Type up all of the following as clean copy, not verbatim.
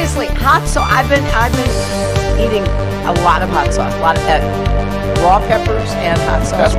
seriously, hot sauce. I've been eating a lot of hot sauce, a lot of raw peppers and hot sauce.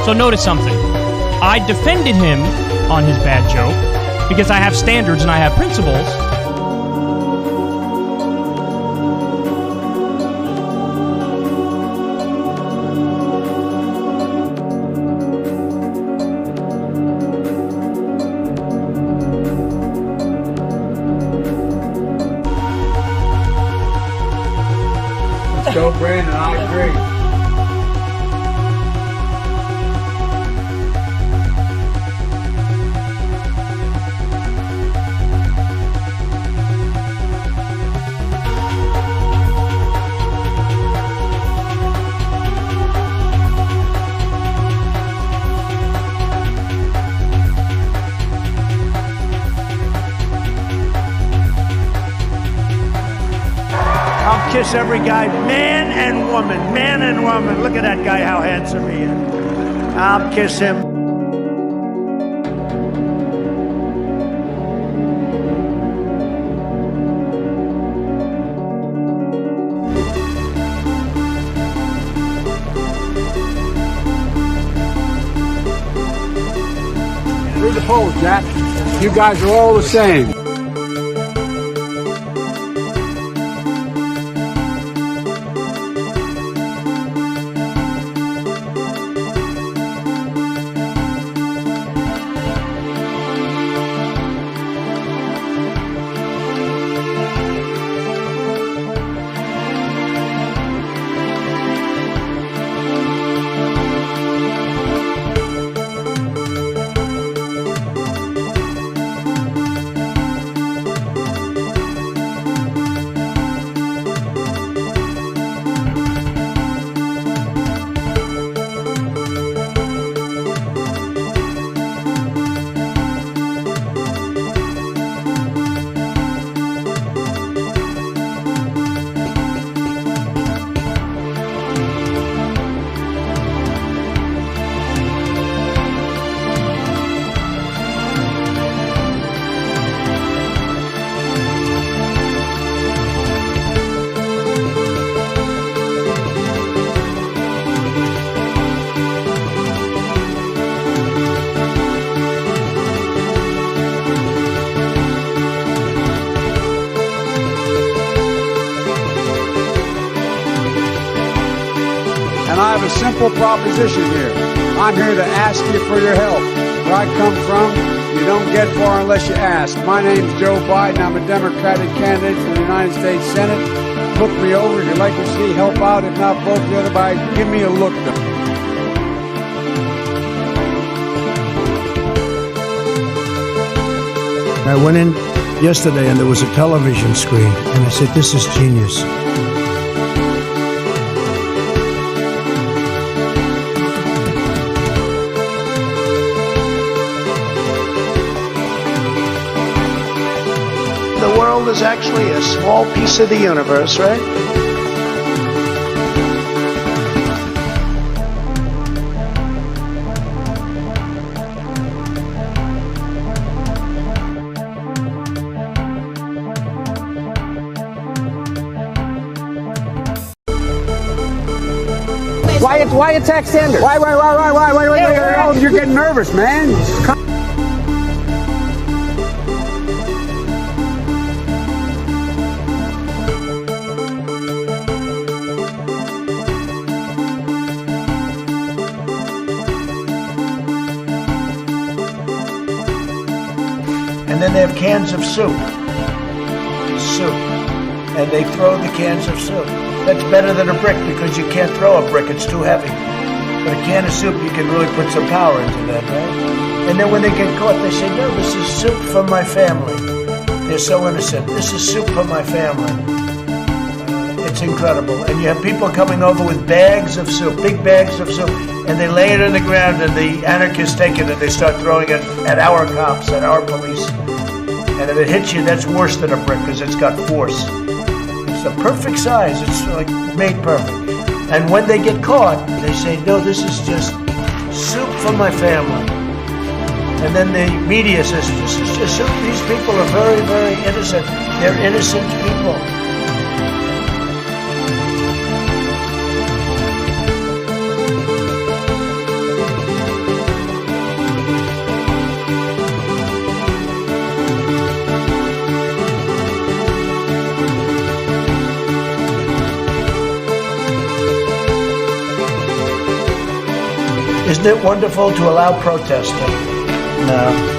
So notice something. I defended him on his bad joke because I have standards and I have principles. Let's go, Brandon. I agree. I'll kiss every guy, man and woman, man and woman. Look at that guy, how handsome he is. I'll kiss him. Through the polls, Jack. You guys are all the same. And I have a simple proposition here. I'm here to ask you for your help. Where I come from, you don't get far unless you ask. My name's Joe Biden. I'm a Democratic candidate for the United States Senate. Look me over. If you'd like to see, help out. If not, vote the other way. Give me a look, though. I went in yesterday and there was a television screen and I said, this is genius. The world is actually a small piece of the universe, right? Why attack Sanders? Why? Oh, you're getting nervous, man. then they have cans of soup. And they throw the cans of soup. That's better than a brick because you can't throw a brick, it's too heavy. But a can of soup, you can really put some power into that, right? And then when they get caught, they say, no, this is soup for my family. They're so innocent. This is soup for my family. It's incredible. And you have people coming over with bags of soup, big bags of soup, and they lay it on the ground, and the anarchists take it and they start throwing it at our cops, at our police. And if it hits you, that's worse than a brick because it's got force. It's the perfect size. It's like made perfect. And when they get caught, they say, no, this is just soup for my family. And then the media says, this is just soup. These people are very, very innocent. They're innocent people. Isn't it wonderful to allow protesting? No.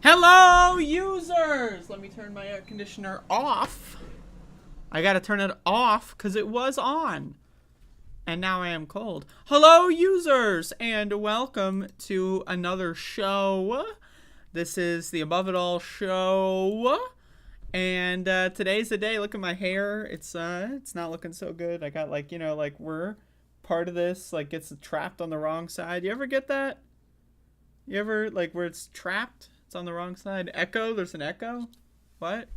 Hello, users! Let me turn my air conditioner off. I gotta turn it off because it was on. And now I am cold. Hello, users! And welcome to another show. This is the Above It All show. And today's the day. Look at my hair. It's not looking so good. I got like we're part of this gets trapped on the wrong side. You ever get that? You ever where it's trapped? It's on the wrong side. Echo? There's an echo? What?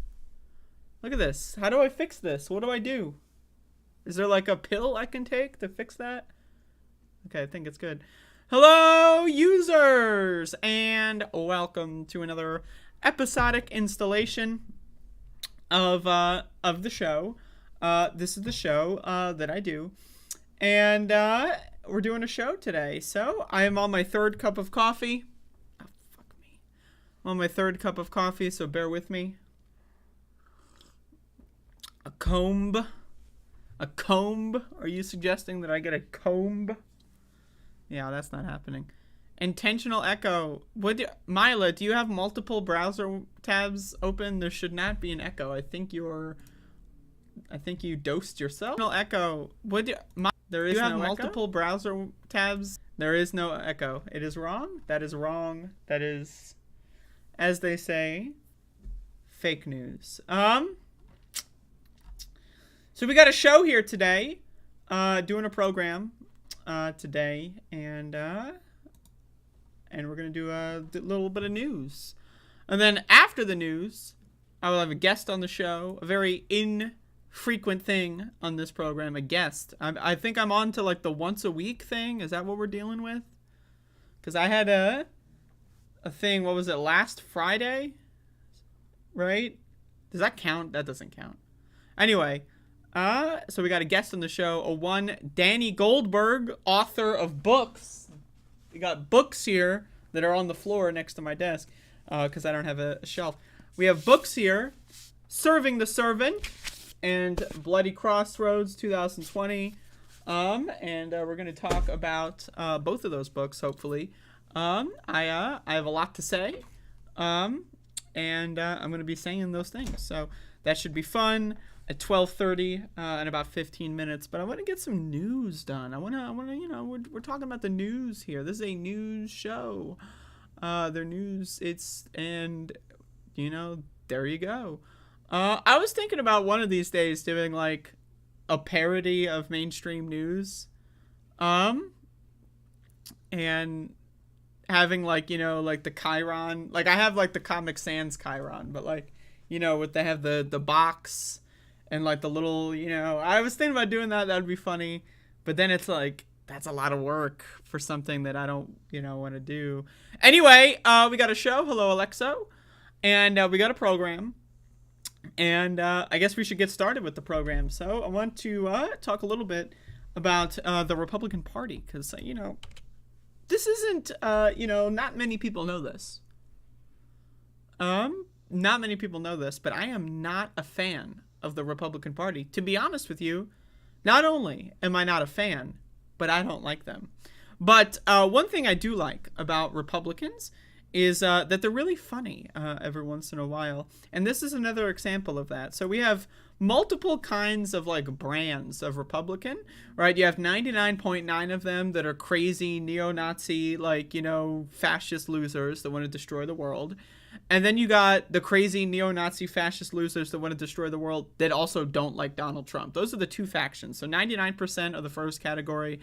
Look at this. How do I fix this? What do I do? Is there a pill I can take to fix that? Okay, I think it's good. Hello, users! And welcome to another episodic installation of the show. This is the show that I do. And we're doing a show today. So, I am on my third cup of coffee. I'm on my third cup of coffee, so bear with me. A comb? A comb? Are you suggesting that I get a comb? Yeah, that's not happening. Intentional echo. Mila, do you have multiple browser tabs open? There should not be an echo. I think you dosed yourself. Intentional echo. There is no multiple browser tabs. There is no echo. It is wrong. That is wrong. That is, as they say, fake news. So we got a show here today, doing a program today, and we're gonna do a little bit of news, and then after the news, I will have a guest on the show, a very infrequent thing on this program, a guest. I think I'm on to the once a week thing. Is that what we're dealing with? Because I had a thing, what was it, last Friday? Right? Does that count? That doesn't count. Anyway, so we got a guest on the show, Danny Goldberg, author of books. We got books here that are on the floor next to my desk, because I don't have a shelf. We have books here, Serving the Servant and Bloody Crossroads 2020, and we're going to talk about both of those books, hopefully. I have a lot to say, and I'm going to be saying those things, so that should be fun. At 12:30 in about 15 minutes, but I want to get some news done. I want to, we're talking about the news here. This is a news show. their news. There you go. I was thinking about one of these days doing like a parody of mainstream news, and having like like the Chiron, like I have like the Comic Sans Chiron, but like what they have the box and like the little I was thinking about doing that. That'd be funny, but then it's like that's a lot of work for something that I don't want to do. Anyway, we got a show. Hello, Alexo, and we got a program. And I guess we should get started with the program. So I want to talk a little bit about the Republican Party, because, this isn't, not many people know this. Not many people know this, but I am not a fan of the Republican Party. To be honest with you, not only am I not a fan, but I don't like them. But one thing I do like about Republicans is that they're really funny every once in a while. And this is another example of that. So we have multiple kinds of like brands of Republican, right? You have 99.9 of them that are crazy neo-Nazi, like, fascist losers that want to destroy the world. And then you got the crazy neo-Nazi fascist losers that want to destroy the world that also don't like Donald Trump. Those are the two factions. So 99% are the first category,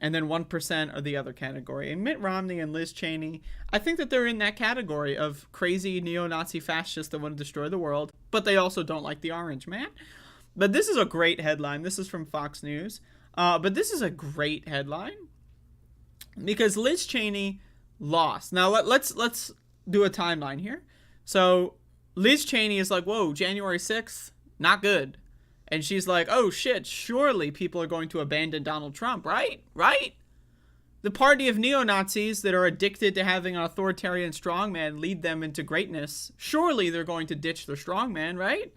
and then 1% are the other category. And Mitt Romney and Liz Cheney, I think that they're in that category of crazy neo-Nazi fascists that want to destroy the world, but they also don't like the orange man. But this is a great headline. This is from Fox News. But this is a great headline because Liz Cheney lost. Now, let's do a timeline here. So Liz Cheney is like, whoa, January 6th, not good. And she's like, oh shit, surely people are going to abandon Donald Trump, right? Right? The party of neo-Nazis that are addicted to having an authoritarian strongman lead them into greatness. Surely they're going to ditch their strongman, right?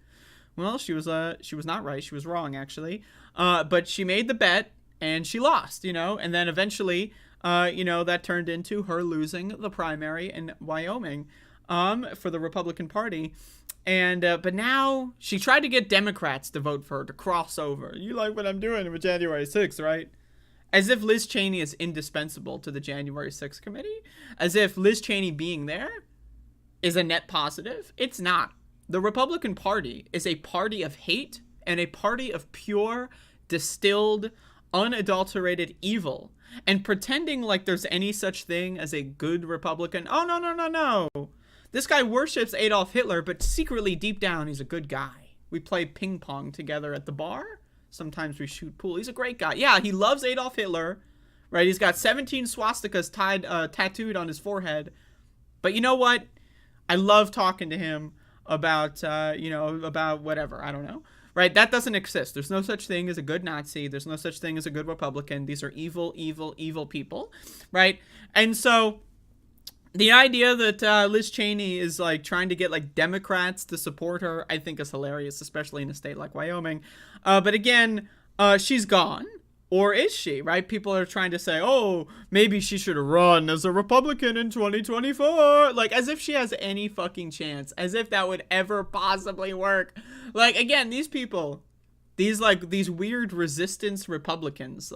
Well, she was not right. She was wrong, actually. But she made the bet and she lost, and then eventually, that turned into her losing the primary in Wyoming, for the Republican Party. And but now she tried to get Democrats to vote for her to cross over. You like what I'm doing with January 6th, right? As if Liz Cheney is indispensable to the January 6th committee. As if Liz Cheney being there is a net positive. It's not. The Republican Party is a party of hate and a party of pure, distilled, unadulterated evil. And pretending like there's any such thing as a good Republican. Oh, no. This guy worships Adolf Hitler, but secretly deep down, he's a good guy. We play ping pong together at the bar. Sometimes we shoot pool. He's a great guy. Yeah, he loves Adolf Hitler, right? He's got 17 swastikas tattooed on his forehead. But you know what? I love talking to him about, about whatever. I don't know. Right? That doesn't exist. There's no such thing as a good Nazi. There's no such thing as a good Republican. These are evil, evil, evil people. Right? And so the idea that Liz Cheney is like trying to get like Democrats to support her, I think is hilarious, especially in a state like Wyoming. But again, she's gone. Or is she, right? People are trying to say, oh, maybe she should run as a Republican in 2024. Like, as if she has any fucking chance. As if that would ever possibly work. Like, again, these people, these weird resistance Republicans,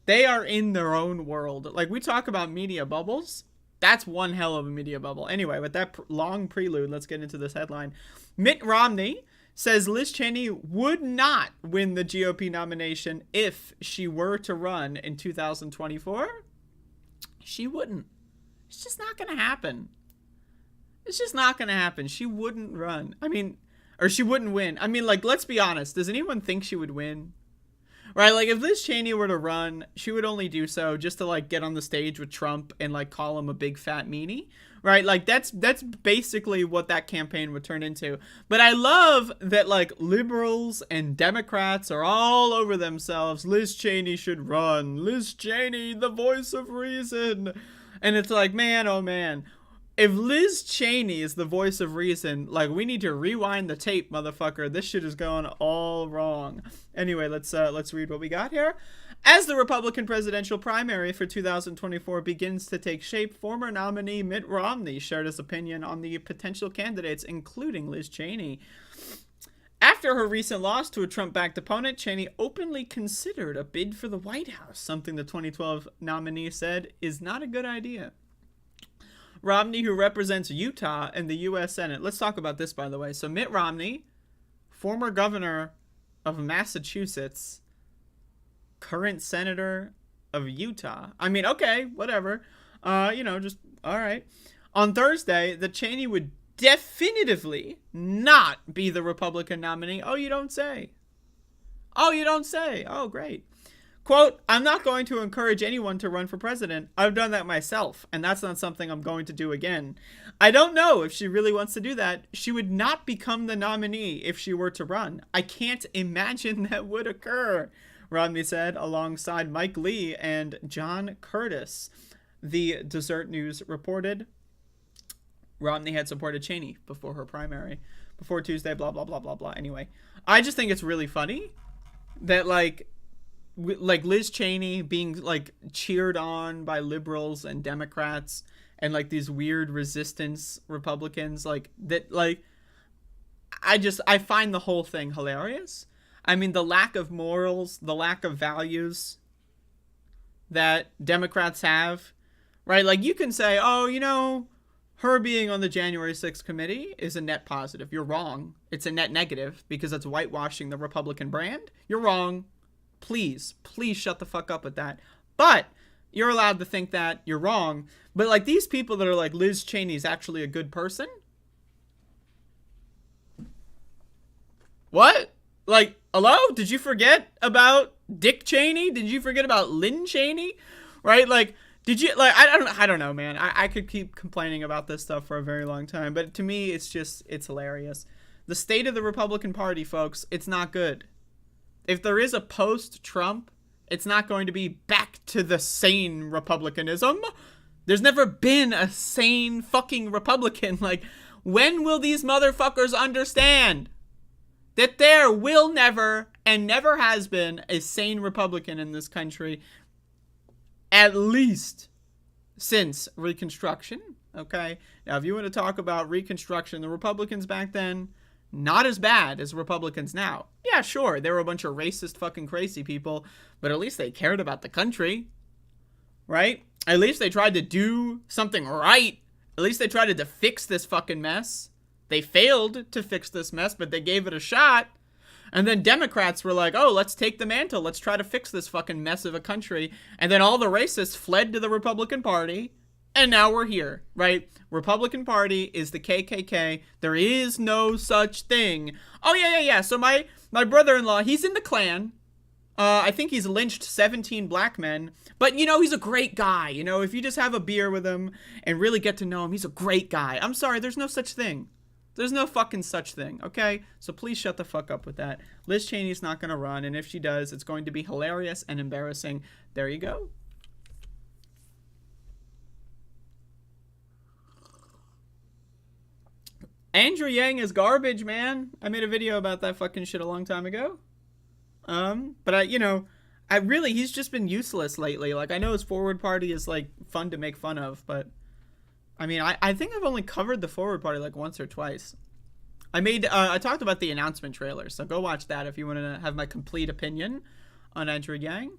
they are in their own world. Like, we talk about media bubbles. That's one hell of a media bubble. Anyway, with that long prelude, let's get into this headline. Mitt Romney says Liz Cheney would not win the GOP nomination if she were to run in 2024. She wouldn't. It's just not going to happen. It's just not going to happen. She wouldn't run. Or she wouldn't win. Let's be honest. Does anyone think she would win? Right? Like, if Liz Cheney were to run, she would only do so just to, get on the stage with Trump and, call him a big fat meanie. Right? That's basically what that campaign would turn into. But I love that, liberals and Democrats are all over themselves. Liz Cheney should run. Liz Cheney, the voice of reason. And it's like, man, oh, man. If Liz Cheney is the voice of reason, we need to rewind the tape, motherfucker. This shit is going all wrong. Anyway, let's read what we got here. As the Republican presidential primary for 2024 begins to take shape, former nominee Mitt Romney shared his opinion on the potential candidates, including Liz Cheney. After her recent loss to a Trump-backed opponent, Cheney openly considered a bid for the White House, something the 2012 nominee said is not a good idea. Romney, who represents Utah in the U.S. Senate. Let's talk about this, by the way. So Mitt Romney, former governor of Massachusetts, current senator of Utah. I mean, okay, whatever. Just all right. On Thursday, that Cheney would definitively not be the Republican nominee. Oh, you don't say. Oh, you don't say. Oh, great. Quote, I'm not going to encourage anyone to run for president. I've done that myself, and that's not something I'm going to do again. I don't know if she really wants to do that. She would not become the nominee if she were to run. I can't imagine that would occur, Romney said, alongside Mike Lee and John Curtis. The Desert News reported Romney had supported Cheney before her primary, before Tuesday, blah, blah, blah, blah, blah. Anyway, I just think it's really funny that, like Liz Cheney being, like, cheered on by liberals and Democrats and, like, these weird resistance Republicans, like, that, like, I find the whole thing hilarious. I mean, the lack of morals, the lack of values that Democrats have, right? Like, you can say, oh, her being on the January 6th committee is a net positive. You're wrong. It's a net negative because it's whitewashing the Republican brand. You're wrong. Please shut the fuck up with that. But you're allowed to think that you're wrong. But, like, these people that are like, Liz Cheney's actually a good person. What? Like, hello? Did you forget about Dick Cheney? Did you forget about Lynn Cheney? Right? Like, did you, like, I don't know, man. I could keep complaining about this stuff for a very long time. But to me, it's hilarious. The state of the Republican Party, folks, it's not good. If there is a post-Trump, it's not going to be back to the sane Republicanism. There's never been a sane fucking Republican. Like, when will these motherfuckers understand that there will never and never has been a sane Republican in this country, at least since Reconstruction, okay? Now, if you want to talk about Reconstruction, the Republicans back then, not as bad as Republicans now. Yeah, sure, they were a bunch of racist fucking crazy people, but at least they cared about the country, right? At least they tried to do something right. At least they tried to fix this fucking mess. They failed to fix this mess, but they gave it a shot. And then Democrats were like, oh, let's take the mantle. Let's try to fix this fucking mess of a country. And then all the racists fled to the Republican Party. And now we're here, right? Republican Party is the KKK. There is no such thing. Oh, yeah. So my brother-in-law, he's in the Klan. I think he's lynched 17 black men. But, he's a great guy. If you just have a beer with him and really get to know him, he's a great guy. I'm sorry, there's no such thing. There's no fucking such thing, okay? So please shut the fuck up with that. Liz Cheney's not going to run, and if she does, it's going to be hilarious and embarrassing. There you go. Andrew Yang is garbage, man. I made a video about that fucking shit a long time ago. But he's just been useless lately. Like, I know his Forward Party is, like, fun to make fun of, but I mean, I think I've only covered the Forward Party like once or twice. I talked about the announcement trailer, so go watch that if you want to have my complete opinion on Andrea Yang.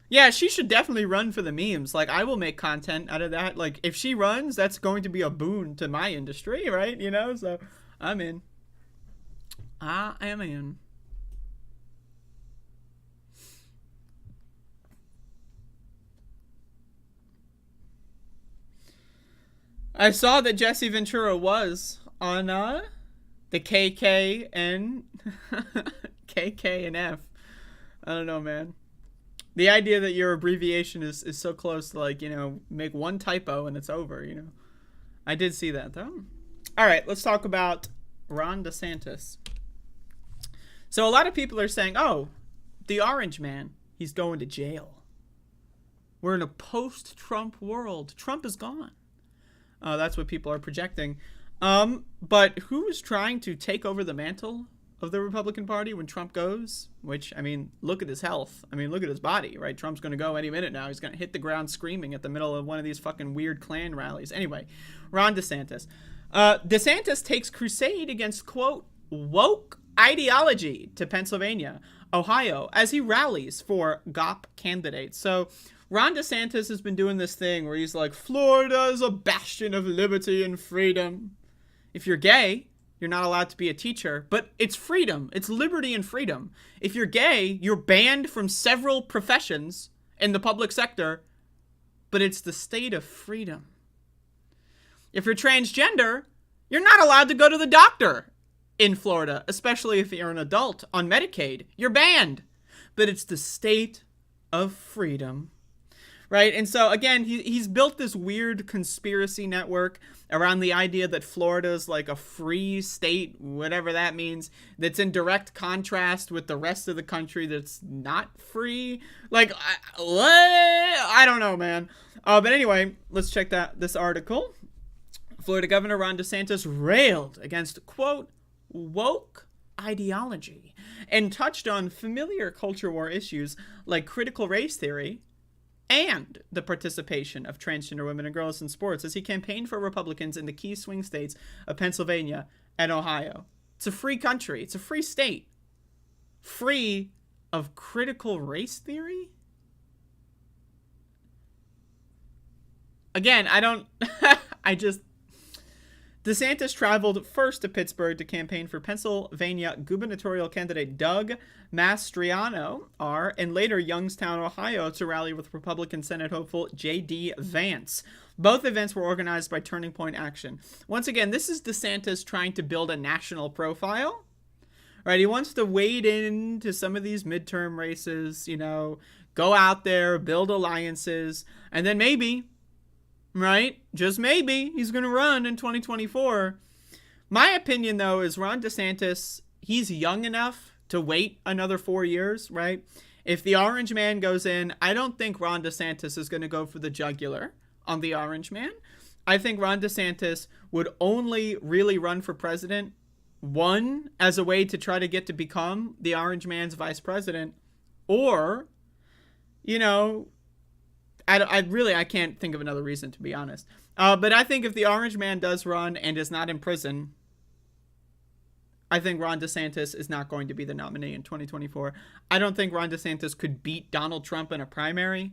Yeah, she should definitely run for the memes. Like, I will make content out of that. Like, if she runs, that's going to be a boon to my industry, right? So I'm in. I am in. I saw that Jesse Ventura was on the KK and KK&F. I don't know, man. The idea that your abbreviation is so close to, like, make one typo and it's over, I did see that, though. All right, let's talk about Ron DeSantis. So a lot of people are saying, oh, the orange man, he's going to jail. We're in a post-Trump world. Trump is gone. That's what people are projecting. But who is trying to take over the mantle of the Republican Party when Trump goes? Which, I mean, look at his health. I mean, look at his body, right? Trump's going to go any minute now. He's going to hit the ground screaming at the middle of one of these fucking weird Klan rallies. Anyway, Ron DeSantis. DeSantis takes crusade against, quote, woke ideology to Pennsylvania, Ohio, as he rallies for GOP candidates. So Ron DeSantis has been doing this thing where he's like, Florida is a bastion of liberty and freedom. If you're gay, you're not allowed to be a teacher, but it's freedom. It's liberty and freedom. If you're gay, you're banned from several professions in the public sector, but it's the state of freedom. If you're transgender, you're not allowed to go to the doctor in Florida, especially if you're an adult on Medicaid. You're banned, but it's the state of freedom. Right? And so, again, he's built this weird conspiracy network around the idea that Florida is like a free state, whatever that means, that's in direct contrast with the rest of the country that's not free. Like, what? I don't know, man. But anyway, let's check this article. Florida Governor Ron DeSantis railed against, quote, woke ideology and touched on familiar culture war issues like critical race theory and the participation of transgender women and girls in sports as he campaigned for Republicans in the key swing states of Pennsylvania and Ohio. It's a free country. It's a free state. Free of critical race theory? Again, DeSantis traveled first to Pittsburgh to campaign for Pennsylvania gubernatorial candidate Doug Mastriano, and later Youngstown, Ohio, to rally with Republican Senate hopeful J.D. Vance. Both events were organized by Turning Point Action. Once again, this is DeSantis trying to build a national profile. Right? He wants to wade into some of these midterm races, go out there, build alliances, and then maybe, right? Just maybe he's going to run in 2024. My opinion, though, is Ron DeSantis, he's young enough to wait another 4 years, right? If the orange man goes in, I don't think Ron DeSantis is going to go for the jugular on the orange man. I think Ron DeSantis would only really run for president, one, as a way to try to get to become the orange man's vice president, or, I can't think of another reason, to be honest. But I think if the orange man does run and is not in prison, I think Ron DeSantis is not going to be the nominee in 2024. I don't think Ron DeSantis could beat Donald Trump in a primary.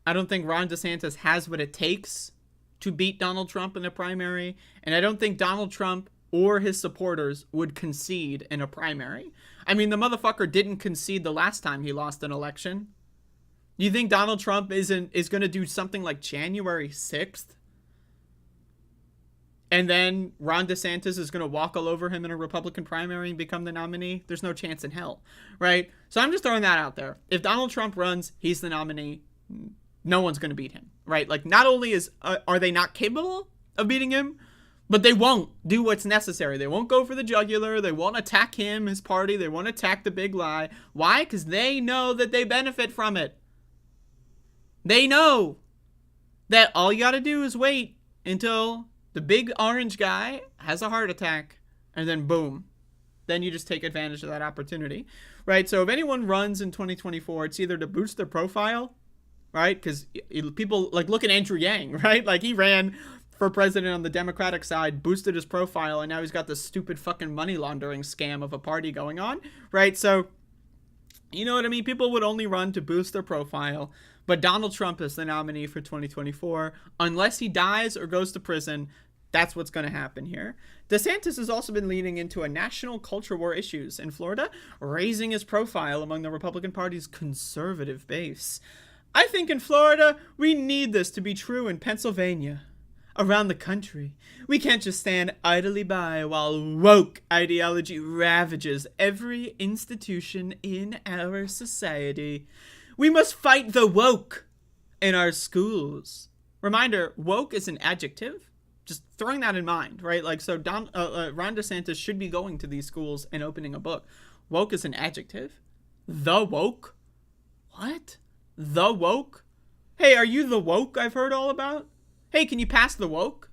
I don't think Ron DeSantis has what it takes to beat Donald Trump in a primary. And I don't think Donald Trump or his supporters would concede in a primary. I mean, the motherfucker didn't concede the last time he lost an election. You think Donald Trump is going to do something like January 6th? And then Ron DeSantis is going to walk all over him in a Republican primary and become the nominee? There's no chance in hell, right? So I'm just throwing that out there. If Donald Trump runs, he's the nominee. No one's going to beat him, right? Like, not only are they not capable of beating him, but they won't do what's necessary. They won't go for the jugular. They won't attack him, his party. They won't attack the big lie. Why? Because they know that they benefit from it. They know that all you got to do is wait until the big orange guy has a heart attack, and then boom. Then you just take advantage of that opportunity, right? So if anyone runs in 2024, it's either to boost their profile, right? Because people, like, look at Andrew Yang, right? Like, he ran for president on the Democratic side, boosted his profile, and now he's got this stupid fucking money laundering scam of a party going on, right? So, you know what I mean? People would only run to boost their profile. But Donald Trump is the nominee for 2024. Unless he dies or goes to prison, that's what's going to happen here. DeSantis has also been leaning into a national culture war issues in Florida, raising his profile among the Republican Party's conservative base. I think in Florida, we need this to be true in Pennsylvania. Around the country, we can't just stand idly by while woke ideology ravages every institution in our society. We must fight the woke in our schools. Reminder, woke is an adjective. Just throwing that in mind, right? Like, so Ron DeSantis should be going to these schools and opening a book. Woke is an adjective. The woke? What? The woke? Hey, are you the woke I've heard all about? Hey, can you pass the woke?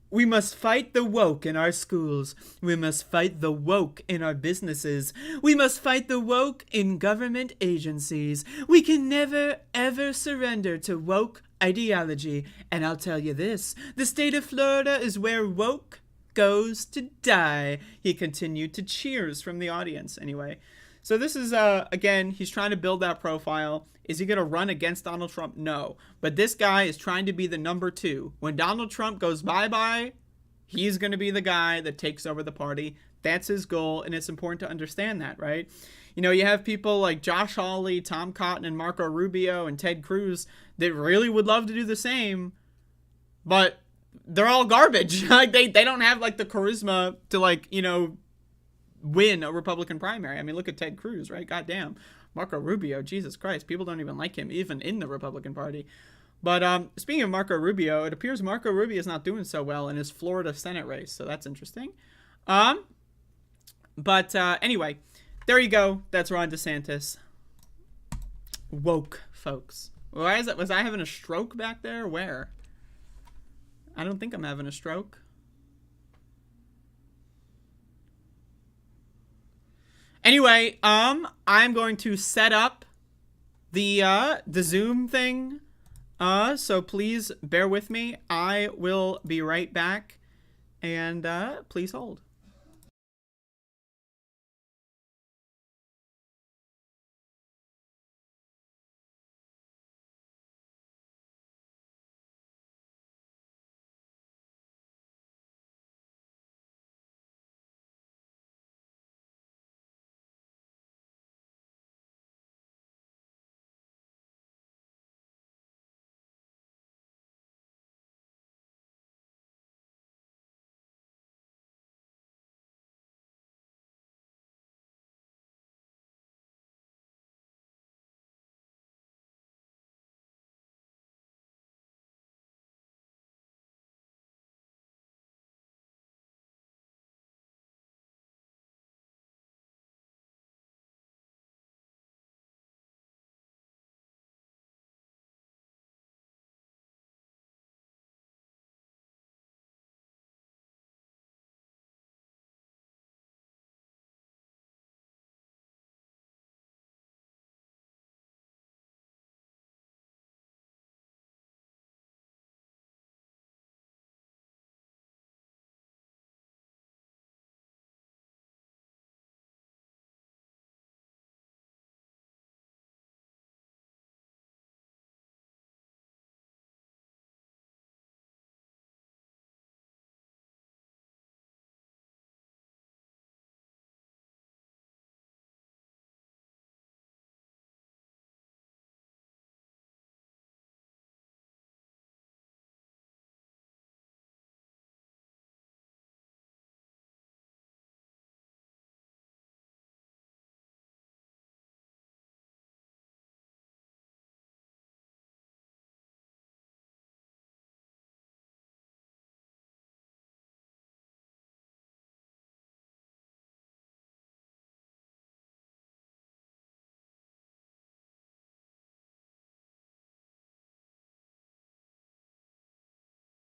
We must fight the woke in our schools. We must fight the woke in our businesses. We must fight the woke in government agencies. We can never, ever surrender to woke ideology. And I'll tell you this, the state of Florida is where woke goes to die. He continued to cheers from the audience anyway. So this is, again, he's trying to build that profile. Is he going to run against Donald Trump? No. But this guy is trying to be the number 2. When Donald Trump goes bye-bye, he's going to be the guy that takes over the party. That's his goal, and it's important to understand that, right? You know, you have people like Josh Hawley, Tom Cotton, and Marco Rubio, and Ted Cruz that really would love to do the same, but they're all garbage. Like, they don't have, like, the charisma to, like, you know, win a Republican primary. I mean, look at Ted Cruz, right? Goddamn. Marco Rubio, Jesus Christ. People don't even like him, even in the Republican Party. But speaking of Marco Rubio, it appears Marco Rubio is not doing so well in his Florida Senate race, so that's interesting. But anyway, there you go. That's Ron DeSantis. Woke, folks. Why is that? Was I having a stroke back there? Where? I don't think I'm having a stroke. Anyway, I'm going to set up the Zoom thing. So please bear with me. I will be right back, and please hold.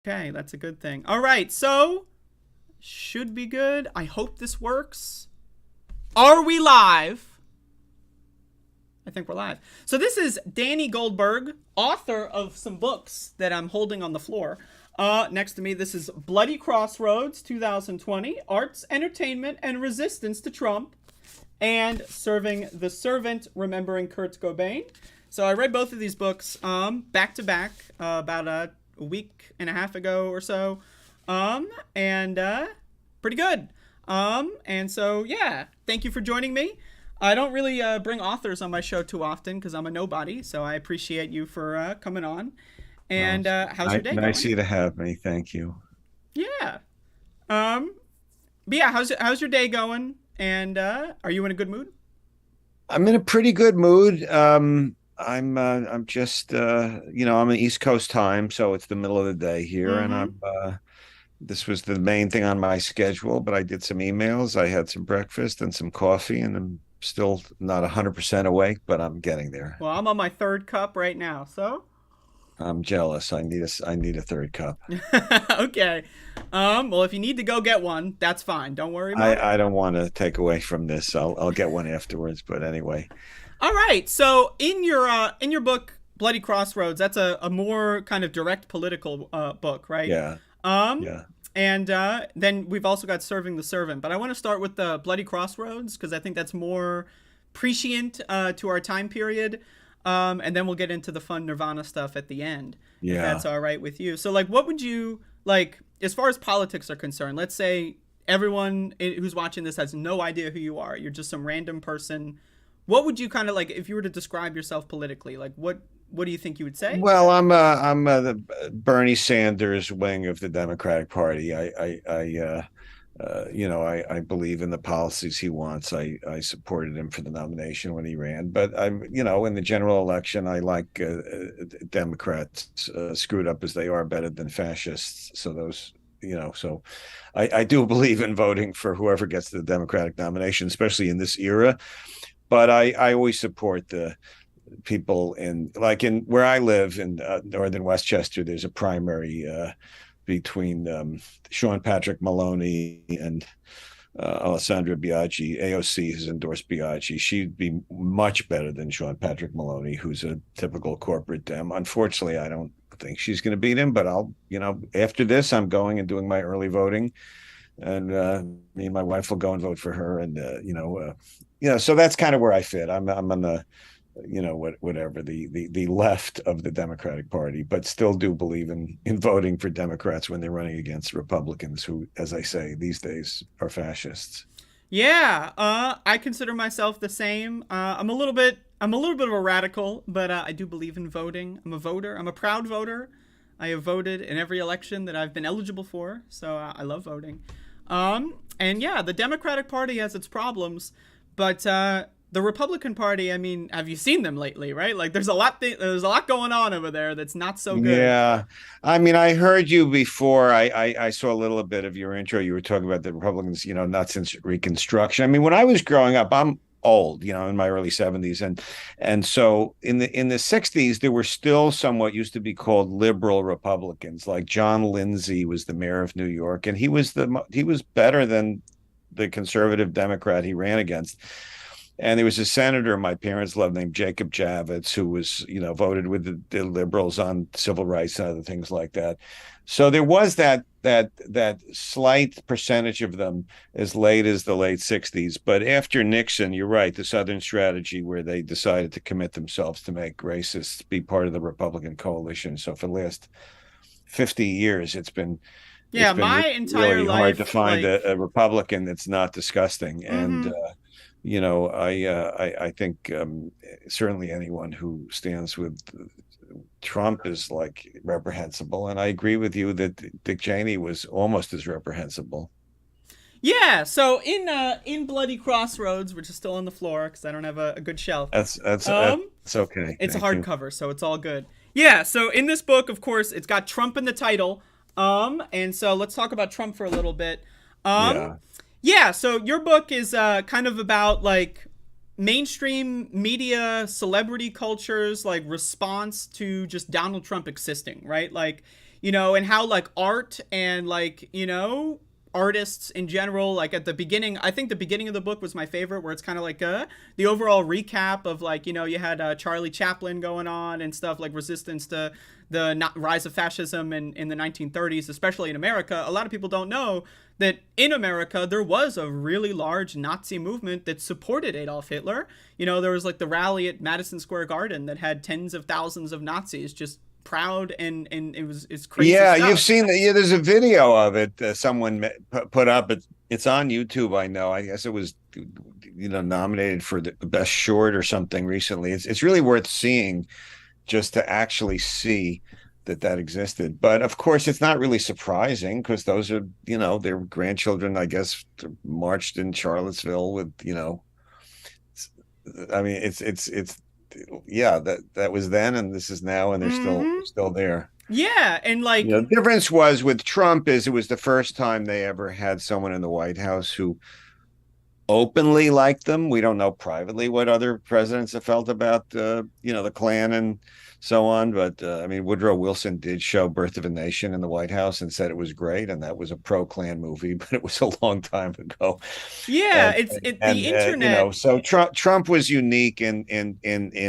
Okay, that's a good thing. All right, so should be good. I hope this works. Are we live? I think we're live. So this is Danny Goldberg, author of some books that I'm holding on the floor. Next to me, this is Bloody Crossroads 2020, Arts, Entertainment, and Resistance to Trump, and Serving the Servant, Remembering Kurt Cobain. So I read both of these books back to back about a week and a half ago or so, and pretty good. And so, yeah, thank you for joining me. I don't really bring authors on my show too often because I'm a nobody, so I appreciate you for coming on. And how's your day going? Nice of you to have me. Thank you. Yeah. But yeah, how's your day going? And are you in a good mood? I'm in a pretty good mood. I'm just I'm in East Coast time, so it's the middle of the day here, and I'm this was the main thing on my schedule, but I did some emails, I had some breakfast and some coffee, and I'm still not 100% awake, but I'm getting there. Well, I'm on my third cup right now, so I'm jealous. I need a third cup. Okay. Well, if you need to go get one, that's fine. Don't worry about it. I don't want to take away from this. I'll get one afterwards, but anyway. All right. So in your book, Bloody Crossroads, that's a more kind of direct political book, right? Yeah. Yeah. And then we've also got Serving the Servant. But I want to start with the Bloody Crossroads because I think that's more prescient to our time period, and then we'll get into the fun Nirvana stuff at the end. Yeah. If that's all right with you. So, like, what would you like as far as politics are concerned? Let's say everyone who's watching this has no idea who you are. You're just some random person. What would you kind of like if you were to describe yourself politically? Like, what do you think you would say? Well, I'm the Bernie Sanders wing of the Democratic Party. I believe in the policies he wants. I supported him for the nomination when he ran, but in the general election, I like Democrats, screwed up as they are, better than fascists. So those, so I do believe in voting for whoever gets the Democratic nomination, especially in this era. But I always support the people in where I live in northern Westchester. There's a primary between Sean Patrick Maloney and Alessandra Biaggi. AOC has endorsed Biaggi. She'd be much better than Sean Patrick Maloney, who's a typical corporate Dem. Unfortunately, I don't think she's going to beat him, but I'll, after this, I'm going and doing my early voting, and me and my wife will go and vote for her. And, so that's kind of where I fit. I'm on the, whatever the left of the Democratic Party, but still do believe in voting for Democrats when they're running against Republicans who, as I say, these days are fascists. Yeah, I consider myself the same. I'm a little bit of a radical, but I do believe in voting. I'm a voter. I'm a proud voter. I have voted in every election that I've been eligible for, so I love voting. And yeah, the Democratic Party has its problems, but the Republican Party, I mean, have you seen them lately, right? Like there's a lot going on over there that's not so good. Yeah. I mean, I heard you before. I saw a little bit of your intro. You were talking about the Republicans, not since Reconstruction. I mean, when I was growing up, I'm old, in my early 70s. And so in the 60s, there were still somewhat used to be called liberal Republicans. Like John Lindsay was the mayor of New York, and he was better than the conservative Democrat he ran against. And there was a senator my parents loved named Jacob Javits, who was, voted with the liberals on civil rights and other things like that. So there was that slight percentage of them as late as the late 60s. But after Nixon, you're right, the Southern strategy where they decided to commit themselves to make racists be part of the Republican coalition. So for the last 50 years, it's been my entire really life hard to find a Republican that's not disgusting. And I think certainly anyone who stands with Trump is like reprehensible, and I agree with you that Dick Cheney was almost as reprehensible. Yeah. So in Bloody Crossroads, which is still on the floor because I don't have a good shelf. That's okay. It's a hardcover, so it's all good. Yeah. So in this book, of course, it's got Trump in the title. And so let's talk about Trump for a little bit. Yeah, so your book is kind of about like mainstream media, celebrity culture's like response to just Donald Trump existing, right? Like, and how like art and like, artists in general, like at the beginning, I think the beginning of the book was my favorite, where it's kind of like the overall recap of like, you had Charlie Chaplin going on and stuff, like resistance to the rise of fascism in the 1930s, especially in America. A lot of people don't know that in America, there was a really large Nazi movement that supported Adolf Hitler. There was like the rally at Madison Square Garden that had tens of thousands of Nazis just proud, and it's crazy. Yeah, stuff. You've seen that. Yeah, there's a video of it someone put up. It's on YouTube. I know. I guess it was nominated for the best short or something recently. It's really worth seeing, just to actually see that existed. But of course, it's not really surprising because those are their grandchildren, I guess, marched in Charlottesville with I mean, it's yeah, that was then and this is now, and they're still there. Yeah, and like the difference was with Trump is it was the first time they ever had someone in the White House who openly liked them. We don't know privately what other presidents have felt about the Klan and so on. But I mean, Woodrow Wilson did show Birth of a Nation in the White House and said it was great, and that was a pro-Klan movie, but it was a long time ago. Yeah, And the you know, internet. so Trump was unique in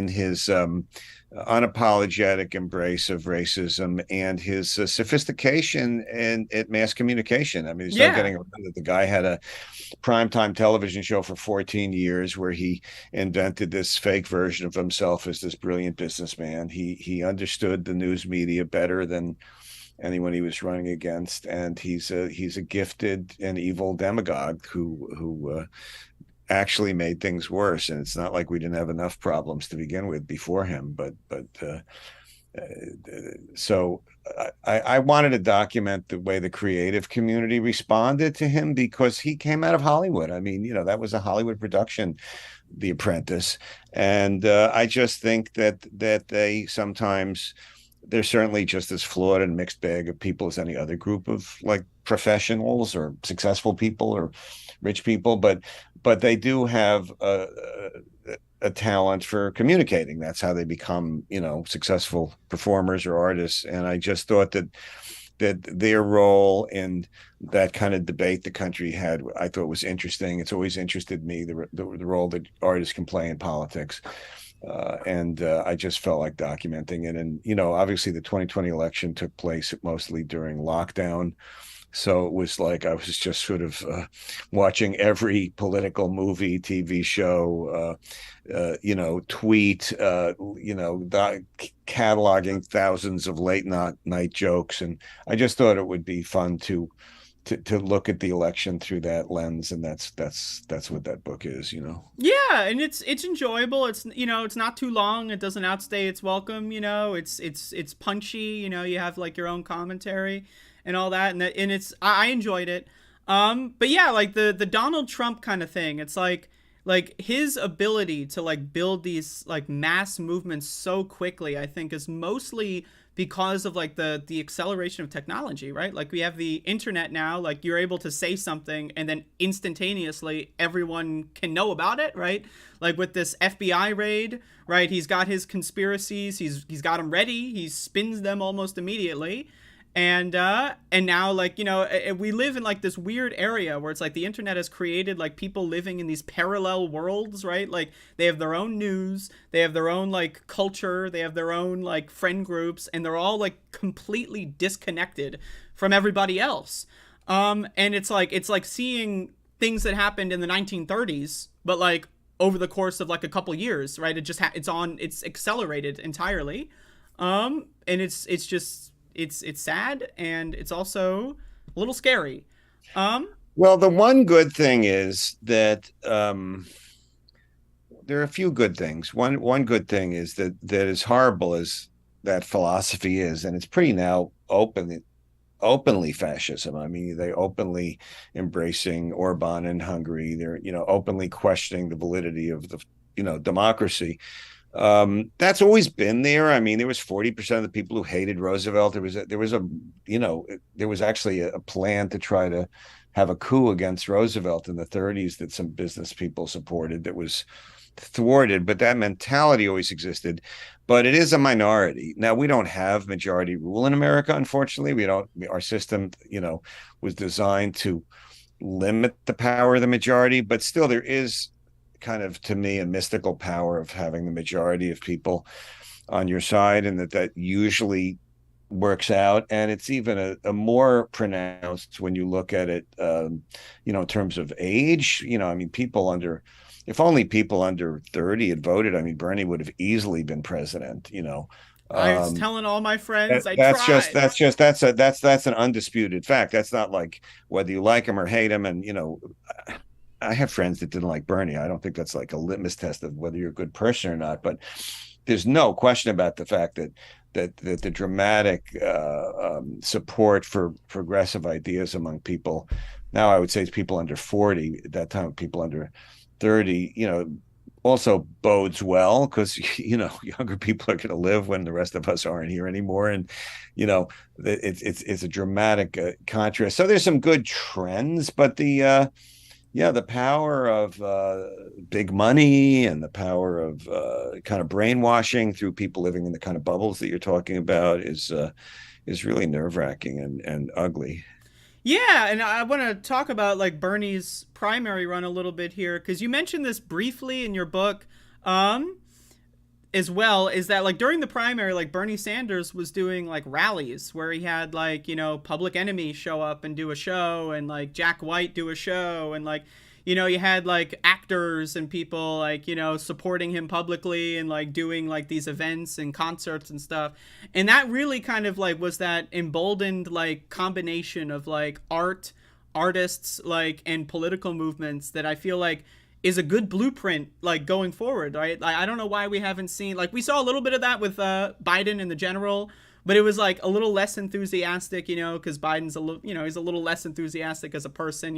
his unapologetic embrace of racism and his sophistication and at mass communication. I mean, there's no Yeah. getting around it. The guy had a primetime television show for 14 years where he invented this fake version of himself as this brilliant businessman. He understood the news media better than anyone he was running against, and he's a gifted and evil demagogue who actually made things worse. And it's not like we didn't have enough problems to begin with before him, so I wanted to document the way the creative community responded to him because he came out of Hollywood. I mean, you know, that was a Hollywood production, The Apprentice, and I just think that they sometimes they're certainly just as flawed and mixed bag of people as any other group of like professionals or successful people or rich people, but they do have a talent for communicating. That's how they become, you know, successful performers or artists. And I just thought that their role in that kind of debate the country had, I thought was interesting. It's always interested me, the role that artists can play in politics. And I just felt like documenting it. And, you know, obviously the 2020 election took place mostly during lockdown. So it was like I was just sort of watching every political movie, TV show, you know, tweet, you know, cataloging thousands of late night jokes. And I just thought it would be fun to look at the election through that lens, and that's what that book is, you know. Yeah, and it's enjoyable. It's, you know, it's not too long. It doesn't outstay its welcome. You know, it's punchy. You know, you have like your own commentary and all that, and it's I enjoyed it. But yeah, like the Donald Trump kind of thing. It's like his ability to like build these like mass movements so quickly, I think, is mostly because of like the acceleration of technology, right? Like we have the internet now, like you're able to say something and then instantaneously everyone can know about it, right? Like with this FBI raid, right? He's got his conspiracies, he's got them ready, he spins them almost immediately. And now, like, you know, we live in like this weird area where it's like the internet has created like people living in these parallel worlds, right? Like they have their own news, they have their own like culture, they have their own like friend groups, and they're all like completely disconnected from everybody else. And it's like seeing things that happened in the 1930s, but like over the course of like a couple years, right? It just it's accelerated entirely. And it's just it's sad, and it's also a little scary. Well, the one good thing is that there are a few good things. One good thing is that as horrible as that philosophy is, and it's pretty now openly fascism. I mean, they openly embracing Orban in Hungary. They're, you know, openly questioning the validity of the, you know, democracy. That's always been there. I mean, there was 40% of the people who hated Roosevelt. There was a you know, there was actually a plan to try to have a coup against Roosevelt in the 30s that some business people supported that was thwarted, but that mentality always existed. But it is a minority. Now, we don't have majority rule in America, unfortunately. Our system, you know, was designed to limit the power of the majority, but still there is kind of, to me, a mystical power of having the majority of people on your side, and that usually works out. And it's even a more pronounced when you look at it, you know, in terms of age. You know, I mean, if only people under 30 had voted, I mean, Bernie would have easily been president, you know. I was telling all my friends That's an undisputed fact. That's not like whether you like him or hate him. And, you know, I have friends that didn't like Bernie. I don't think that's like a litmus test of whether you're a good person or not. But there's no question about the fact that the dramatic support for progressive ideas among people now, I would say it's people under 40. At that time, people under 30, you know, also bodes well because, you know, younger people are going to live when the rest of us aren't here anymore. And, you know, it's a dramatic contrast. So there's some good trends, but Yeah, the power of big money and the power of kind of brainwashing through people living in the kind of bubbles that you're talking about is really nerve-wracking and ugly. Yeah, and I want to talk about like Bernie's primary run a little bit here because you mentioned this briefly in your book. As well is that like during the primary, like Bernie Sanders was doing like rallies where he had like, Public Enemy show up and do a show, and like Jack White do a show, and like, you had like actors and people like, supporting him publicly and like doing like these events and concerts and stuff. And that really kind of like was that emboldened like combination of like artists like and political movements that I feel like is a good blueprint like going forward, right? Like, I don't know why we haven't seen, like, we saw a little bit of that with Biden in the general, but it was like a little less enthusiastic, because Biden's a little, he's a little less enthusiastic as a person,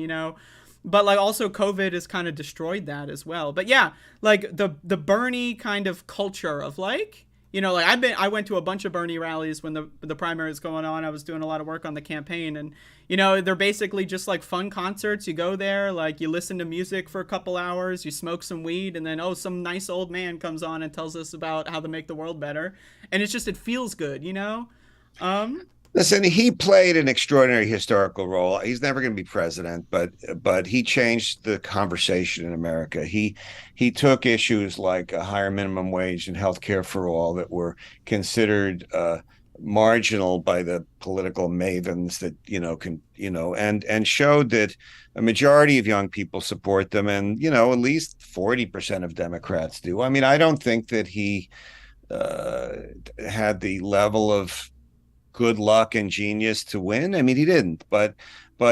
but like also COVID has kind of destroyed that as well. But yeah, like the Bernie kind of culture of like, like I went to a bunch of Bernie rallies when the primary was going on. I was doing a lot of work on the campaign, and they're basically just like fun concerts. You go there, like you listen to music for a couple hours, you smoke some weed, and then some nice old man comes on and tells us about how to make the world better, and it feels good, Listen, he played an extraordinary historical role. He's never going to be president, but he changed the conversation in America. He took issues like a higher minimum wage and health care for all that were considered marginal by the political mavens that and showed that a majority of young people support them, and at least 40% of Democrats do. I mean, I don't think that he had the level of good luck and genius to win. I mean, he didn't, but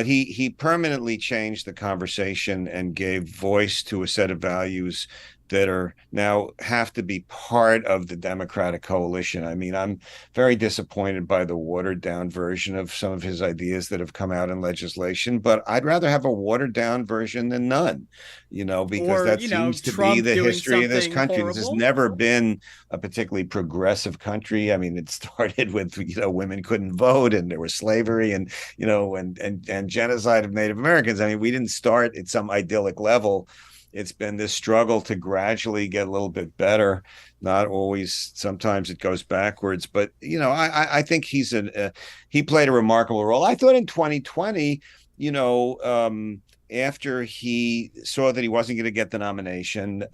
he permanently changed the conversation and gave voice to a set of values that are now have to be part of the Democratic coalition. I mean, I'm very disappointed by the watered down version of some of his ideas that have come out in legislation, but I'd rather have a watered down version than none, because that seems to be the history of this country. This has never been a particularly progressive country. I mean, it started with, women couldn't vote and there was slavery and, and genocide of Native Americans. I mean, we didn't start at some idyllic level. It's been this struggle to gradually get a little bit better. Not always. Sometimes it goes backwards. But I think he played a remarkable role. I thought in 2020, after he saw that he wasn't going to get the nomination,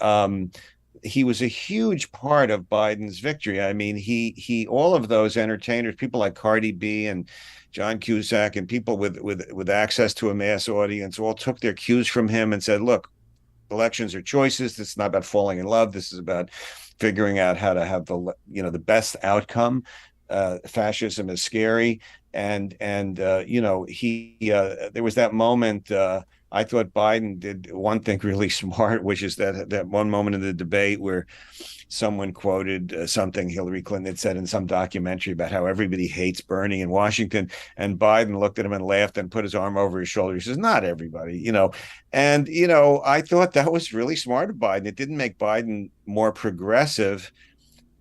he was a huge part of Biden's victory. I mean, he all of those entertainers, people like Cardi B and John Cusack, and people with access to a mass audience, all took their cues from him and said, "Look, elections are choices. This is not about falling in love. This is about figuring out how to have the best outcome. Fascism is scary." And he there was that moment. I thought Biden did one thing really smart, which is that one moment in the debate where someone quoted something Hillary Clinton had said in some documentary about how everybody hates Bernie in Washington. And Biden looked at him and laughed and put his arm over his shoulder. He says, "Not everybody, And, I thought that was really smart of Biden. It didn't make Biden more progressive,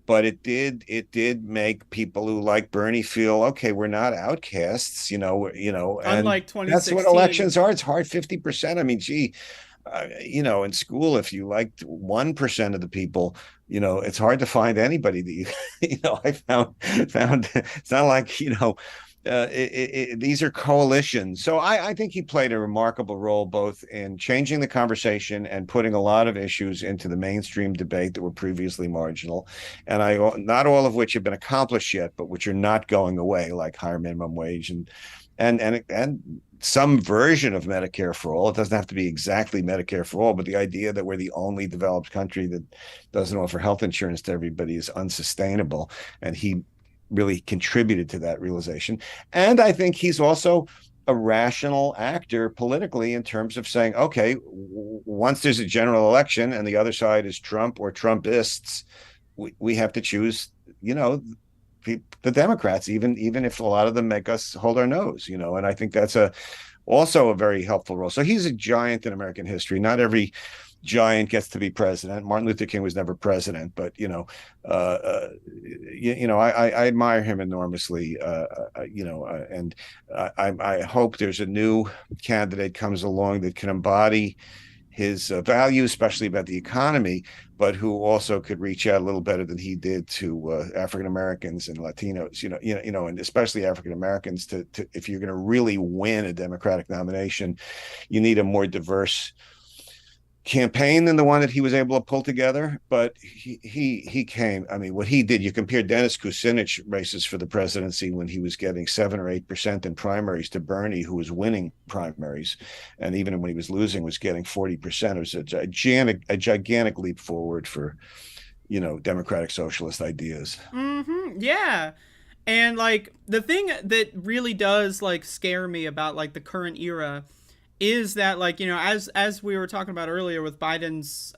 but it did make people who like Bernie feel, okay, we're not outcasts, and unlike 2016. That's what elections are. It's hard, 50%. I mean, gee, in school, if you liked 1% of the people, it's hard to find anybody that I found it's not like, these are coalitions. So I think he played a remarkable role both in changing the conversation and putting a lot of issues into the mainstream debate that were previously marginal, and not all of which have been accomplished yet, but which are not going away, like higher minimum wage and some version of Medicare for all. It doesn't have to be exactly Medicare for all, but the idea that we're the only developed country that doesn't offer health insurance to everybody is unsustainable, and he really contributed to that realization. And I think he's also a rational actor politically in terms of saying, okay, once there's a general election and the other side is Trump or Trumpists, we have to choose, the Democrats, even if a lot of them make us hold our nose, and I think that's also a very helpful role. So he's a giant in American history. Not every giant gets to be president. Martin Luther King was never president, but I admire him enormously. And I hope there's a new candidate comes along that can embody his values, especially about the economy, but who also could reach out a little better than he did to African Americans and Latinos, and especially African Americans. To if you're going to really win a Democratic nomination, you need a more diverse campaign than the one that he was able to pull together. But he came. I mean, what he did. You compare Dennis Kucinich races for the presidency when he was getting 7 or 8% in primaries to Bernie, who was winning primaries, and even when he was losing, was getting 40%. It was a gigantic leap forward for democratic socialist ideas. Yeah. And like the thing that really does like scare me about like the current era is that, like, as we were talking about earlier with Biden's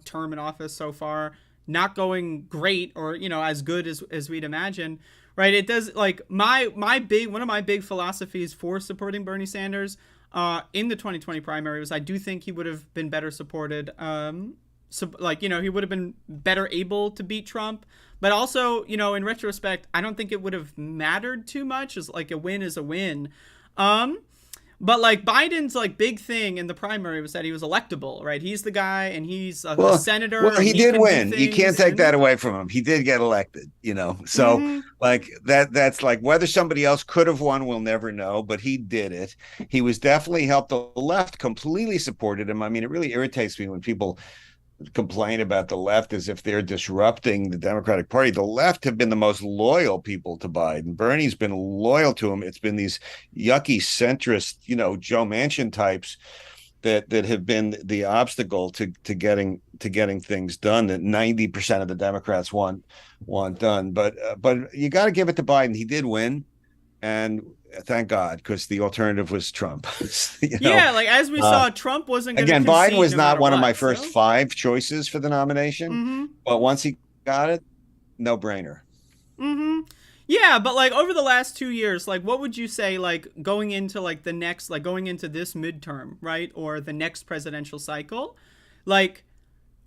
term in office so far not going great, or as good as we'd imagine, right? It does, like, one of my big philosophies for supporting Bernie Sanders in the 2020 primary was I do think he would have been better supported. He would have been better able to beat Trump. But also, in retrospect, I don't think it would have mattered too much. As like a win is a win. But like Biden's like big thing in the primary was that he was electable, right? He's the guy, and he's a senator. Well, he did win. You can't take that away from him. He did get elected, So like that's like whether somebody else could have won, we'll never know. But he did it. He was definitely helped. The left completely supported him. I mean, it really irritates me when people complain about the left as if they're disrupting the Democratic Party. The left have been the most loyal people to Biden. Bernie's been loyal to him. It's been these yucky centrist, Joe Manchin types that have been the obstacle to getting things done that 90% of the Democrats want done. But you got to give it to Biden. He did win, and thank God, because the alternative was Trump. Yeah, like as we saw, Trump wasn't going to again. Biden was not one of my first 5 choices for the nomination, but once he got it, no brainer. Yeah, but like over the last 2 years, like what would you say, like going into like the next, like going into this midterm, right, or the next presidential cycle, like?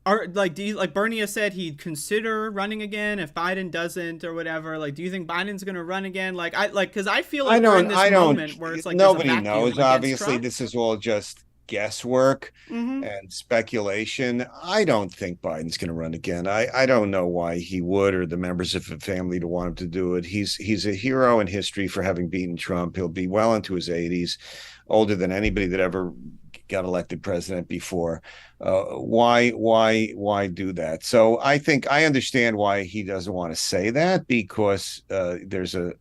Bernie has said he'd consider running again if Biden doesn't or whatever. Like, do you think Biden's going to run again? Because I feel like we're in this moment where it's like nobody knows. Obviously, this is all just guesswork and speculation. I don't think Biden's going to run again. I don't know why he would, or the members of the family to want him to do it. He's a hero in history for having beaten Trump. He'll be well into his 80s, older than anybody that ever got elected president before. Why do that? So I think I understand why he doesn't want to say that, because there's a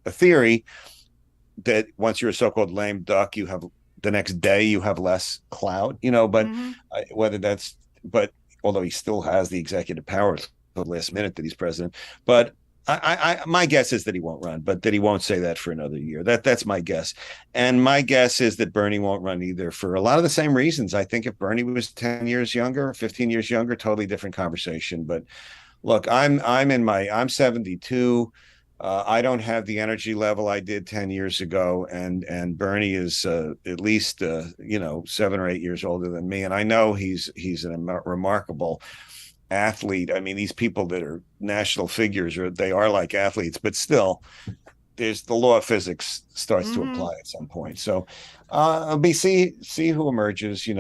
theory that once you're a so-called lame duck, you have the next day you have less clout, but but although he still has the executive power for the last minute that he's president, but my guess is that he won't run, but that he won't say that for another year. That's my guess. And my guess is that Bernie won't run either for a lot of the same reasons. I think if Bernie was 10 years younger, 15 years younger, totally different conversation. But look, I'm 72. I don't have the energy level I did 10 years ago. And Bernie is at least, 7 or 8 years older than me. And I know he's a remarkable athlete. I mean, these people that are national figures, they are like athletes, but still there's the law of physics starts to apply at some point. So see who emerges. You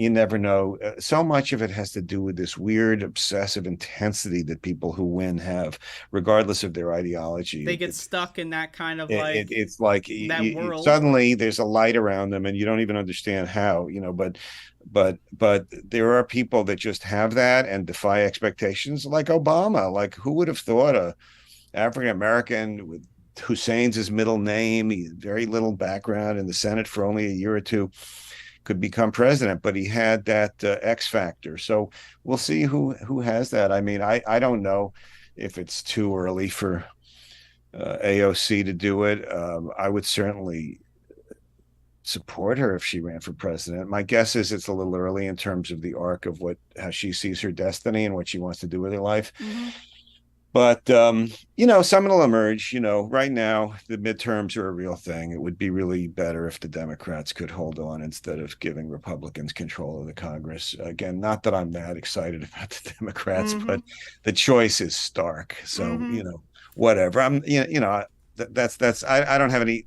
never know. So much of it has to do with this weird obsessive intensity that people who win have, regardless of their ideology. They get stuck in that kind of it's like world. Suddenly there's a light around them and you don't even understand how, but there are people that just have that and defy expectations, like Obama. Like, who would have thought a African American with Hussein's his middle name, very little background in the Senate for only a year or two, could become president? But he had that X factor. So we'll see who has that. I mean, I don't know if it's too early for AOC to do it. I would certainly support her if she ran for president. My guess is it's a little early in terms of the arc of how she sees her destiny and what she wants to do with her life. But some will emerge. Right now the midterms are a real thing. It would be really better if the Democrats could hold on instead of giving Republicans control of the Congress. Again, not that I'm that excited about the Democrats, Mm-hmm. but the choice is stark. So, Mm-hmm. whatever. That's I don't have any.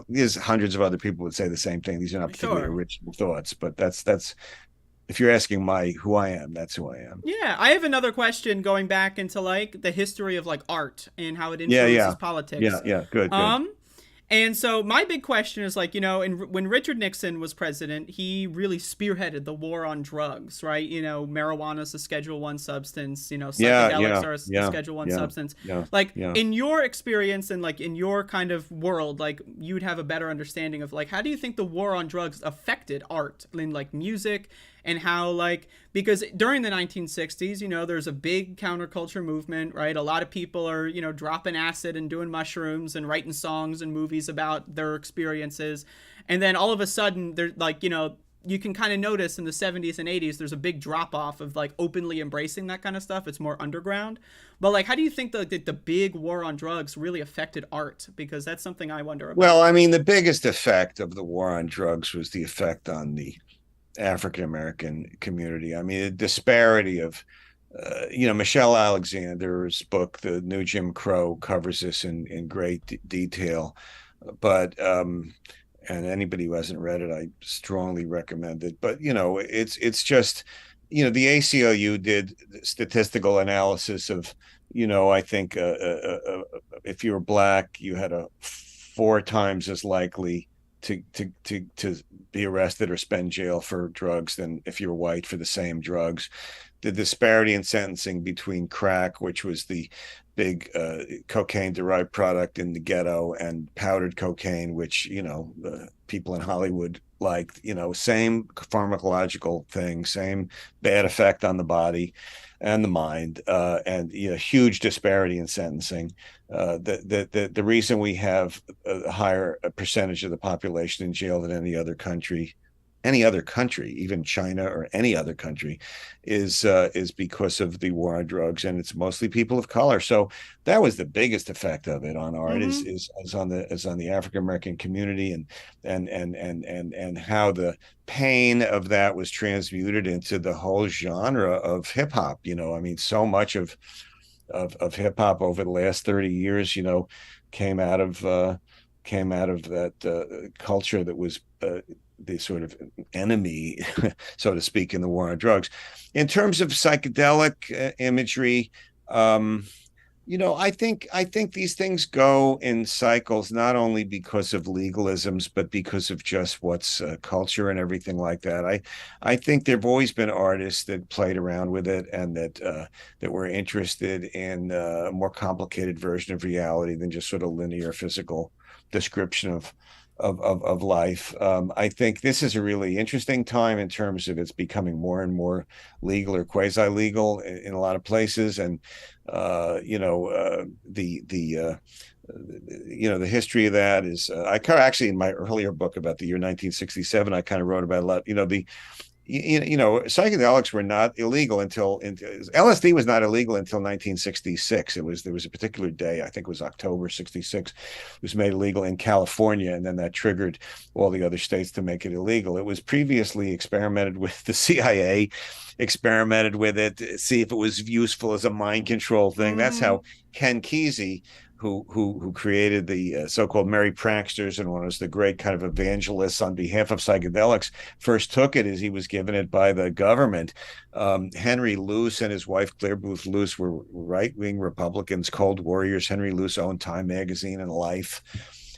There's hundreds of other people would say the same thing. These are not particularly Sure. original thoughts, but that's if you're asking who I am, that's who I am. Yeah, I have another question going back into like the history of like art and how it Yeah, influences yeah, politics. yeah. Good. And so my big question is like, when Richard Nixon was president, he really spearheaded the war on drugs, right? Marijuana is a Schedule One substance. Yeah, Psychedelics yeah, are a yeah, Schedule One yeah, substance. yeah, Like yeah. in your experience and like in your kind of world, like you'd have a better understanding of like how do you think the war on drugs affected art in like music and how like because during the 1960s there's a big counterculture movement, right? A lot of people are dropping acid and doing mushrooms and writing songs and movies about their experiences, and then all of a sudden they're like you can kind of notice in the 70s and 80s there's a big drop off of like openly embracing that kind of stuff. It's more underground. But like how do you think the big war on drugs really affected art? Because that's something I wonder about. Well, I mean, the biggest effect of the war on drugs was the effect on the African American community. I mean, the disparity of, Michelle Alexander's book, The New Jim Crow, covers this in great detail. But and anybody who hasn't read it, I strongly recommend it. But it's just, the ACLU did statistical analysis of, I think if you were black, you had a 4 times as likely to be arrested or spend jail for drugs than if you're white for the same drugs. The disparity in sentencing between crack, which was the big cocaine derived product in the ghetto, and powdered cocaine, which the people in Hollywood liked, same pharmacological thing, same bad effect on the body and the mind, and huge disparity in sentencing. The reason we have a higher percentage of the population in jail than any other country, even China or any other country, is because of the war on drugs, and it's mostly people of color. So that was the biggest effect of it on art, Mm-hmm. is on the African American community, and how the pain of that was transmuted into the whole genre of hip hop. I mean, so much of hip hop over the last 30 years, came out of that culture that was the sort of enemy, so to speak, in the war on drugs. In terms of psychedelic imagery, I think these things go in cycles, not only because of legalisms, but because of just what's culture and everything like that. I think there've always been artists that played around with it, and that were interested in a more complicated version of reality than just sort of linear physical description of life. I think this is a really interesting time in terms of it's becoming more and more legal or quasi-legal in a lot of places, and the history of that is I kind of actually, in my earlier book about the year 1967, I kind of wrote about a lot. Psychedelics were not illegal until LSD was not illegal until 1966. There was a particular day, I think it was October 66, it was made illegal in California, and then that triggered all the other states to make it illegal. It was previously experimented with. The CIA experimented with it to see if it was useful as a mind control thing. That's Mm-hmm. how Ken Kesey, who created the so-called Merry Pranksters and was the great kind of evangelists on behalf of psychedelics, first took it, as he was given it by the government. Henry Luce and his wife Claire Booth Luce were right-wing Republicans, cold warriors. Henry Luce owned Time magazine and Life,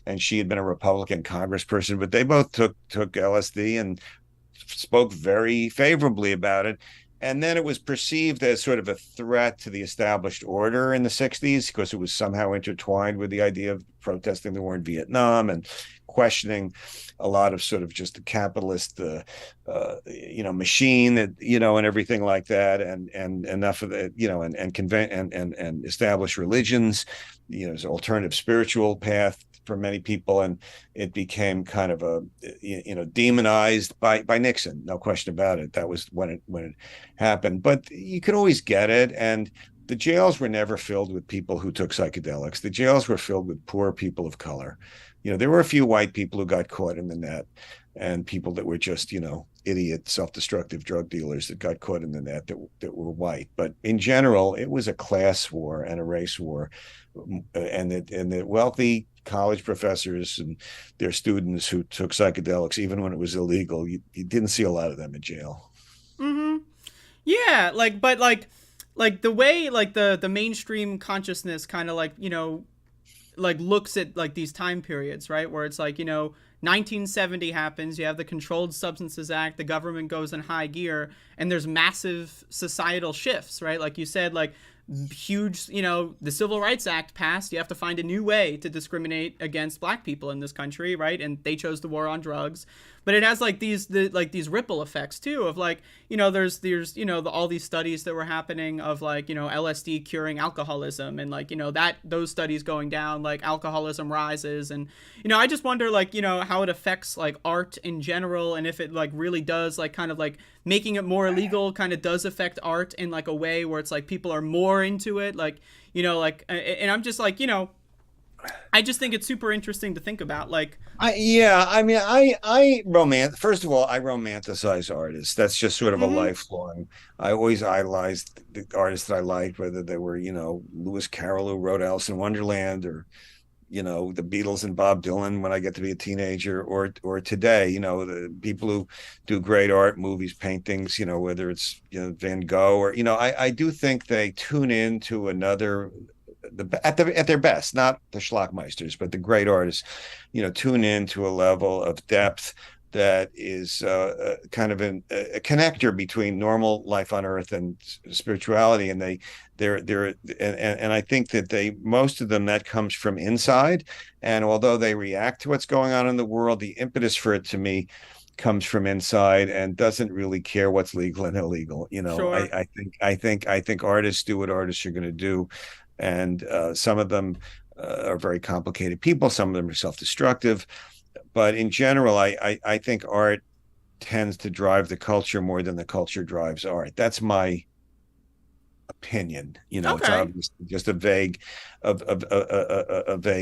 and she had been a Republican congressperson, but they both took LSD and spoke very favorably about it. And then it was perceived as sort of a threat to the established order in the 60s, because it was somehow intertwined with the idea of protesting the war in Vietnam and questioning a lot of sort of just the capitalist, machine that, and everything like that. And enough of it, and established religions, as an alternative spiritual path for many people, and it became kind of a demonized by Nixon, no question about it. That was when it happened. But you could always get it, and the jails were never filled with people who took psychedelics. The jails were filled with poor people of color. There were a few white people who got caught in the net, and people that were just, idiot, self-destructive drug dealers that got caught in the net that were white. But in general, it was a class war and a race war, and the wealthy college professors and their students who took psychedelics, even when it was illegal, you didn't see a lot of them in jail. Mm-hmm. Yeah, but the way the mainstream consciousness kind of looks at these time periods, right? Where it's 1970 happens, you have the Controlled Substances Act, the government goes in high gear, and there's massive societal shifts, right? Like you said, huge, the Civil Rights Act passed. You have to find a new way to discriminate against black people in this country, right? And they chose the war on drugs. But it has these ripple effects too of there's all these studies that were happening of LSD curing alcoholism, and those studies going down, alcoholism rises, and I just wonder how it affects art in general, and if it really does making it more illegal kind of does affect art in a way where it's people are more into it, and I'm just I just think it's super interesting to think about. First of all, I romanticize artists. That's just sort of a lifelong. I always idolized the artists that I liked, whether they were, Lewis Carroll, who wrote Alice in Wonderland, or, the Beatles and Bob Dylan when I get to be a teenager, or today, the people who do great art, movies, paintings, whether it's, Van Gogh or, I do think they tune into another, at their best, not the schlockmeisters, but the great artists, tune into a level of depth that is kind of a connector between normal life on Earth and spirituality, and I think that most of them, that comes from inside, and although they react to what's going on in the world, the impetus for it, to me, comes from inside and doesn't really care what's legal and illegal. Sure. I think artists do what artists are going to do. And some of them are very complicated people. Some of them are self-destructive. But in general, I think art tends to drive the culture more than the culture drives art. That's my opinion. Okay. It's obviously just a vague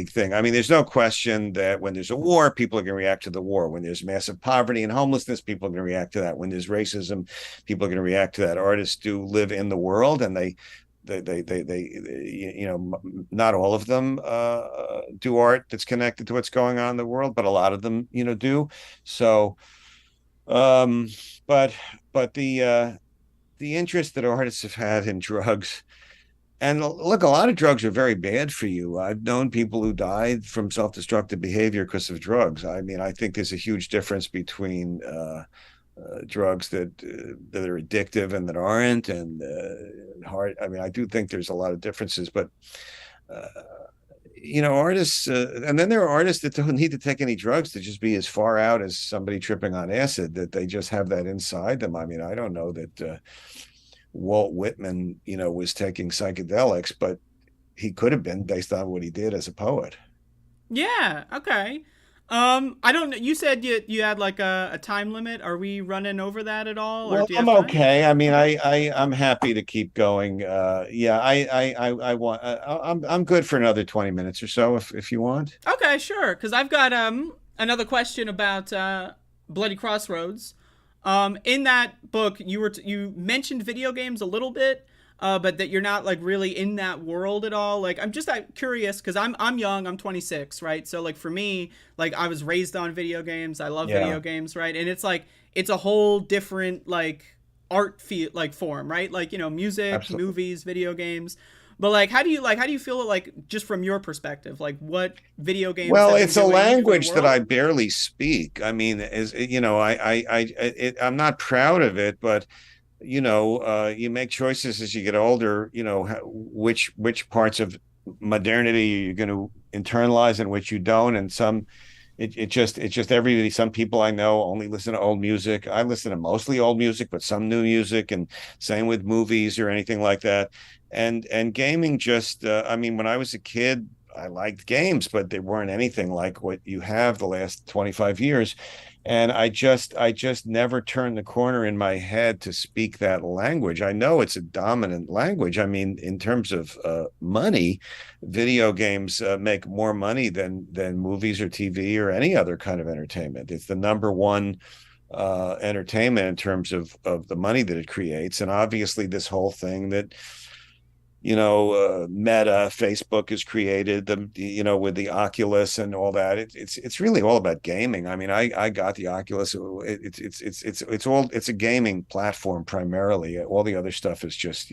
thing. I mean, there's no question that when there's a war, people are going to react to the war. When there's massive poverty and homelessness, people are going to react to that. When there's racism, people are going to react to that. Artists do live in the world, and they not all of them do art that's connected to what's going on in the world, but a lot of them do. So but the interest that artists have had in drugs, and look, a lot of drugs are very bad for you. I've known people who died from self-destructive behavior because of drugs. I mean, I think there's a huge difference between drugs that are addictive and that aren't, and hard. I mean, I do think there's a lot of differences, but artists, and then there are artists that don't need to take any drugs to just be as far out as somebody tripping on acid, that they just have that inside them. I mean, I don't know that Walt Whitman, was taking psychedelics, but he could have been, based on what he did as a poet. Yeah. Okay. I don't know. You said you had a time limit. Are we running over that at all? Well, I'm okay. I mean, I'm happy to keep going. Yeah, I want. I'm good for another 20 minutes or so, if you want. Okay, sure. Because I've got another question about Bloody Crossroads. In that book, you mentioned video games a little bit. But that you're not really in that world at all. I'm just curious, because I'm young, I'm 26, right? So for me, I was raised on video games. I love video games, right? And it's a whole different art form, right? Music, Absolutely. movies, video games. But how do you feel just from your perspective, what video games? Well, it's a language that I barely speak. I mean, I'm not proud of it, but you make choices as you get older, which parts of modernity you're going to internalize and which you don't. And it's just everybody. Some people I know only listen to old music. I listen to mostly old music, but some new music, and same with movies or anything like that. And gaming just, I mean, when I was a kid, I liked games, but they weren't anything like what you have the last 25 years. And I just never turned the corner in my head to speak that language. I know it's a dominant language. I mean, in terms of money, video games make more money than movies or TV or any other kind of entertainment. It's the number one entertainment in terms of the money that it creates. And obviously this whole thing that Meta, Facebook has created with the Oculus and all that. It's really all about gaming. I mean, I got the Oculus. It's a gaming platform primarily. All the other stuff is just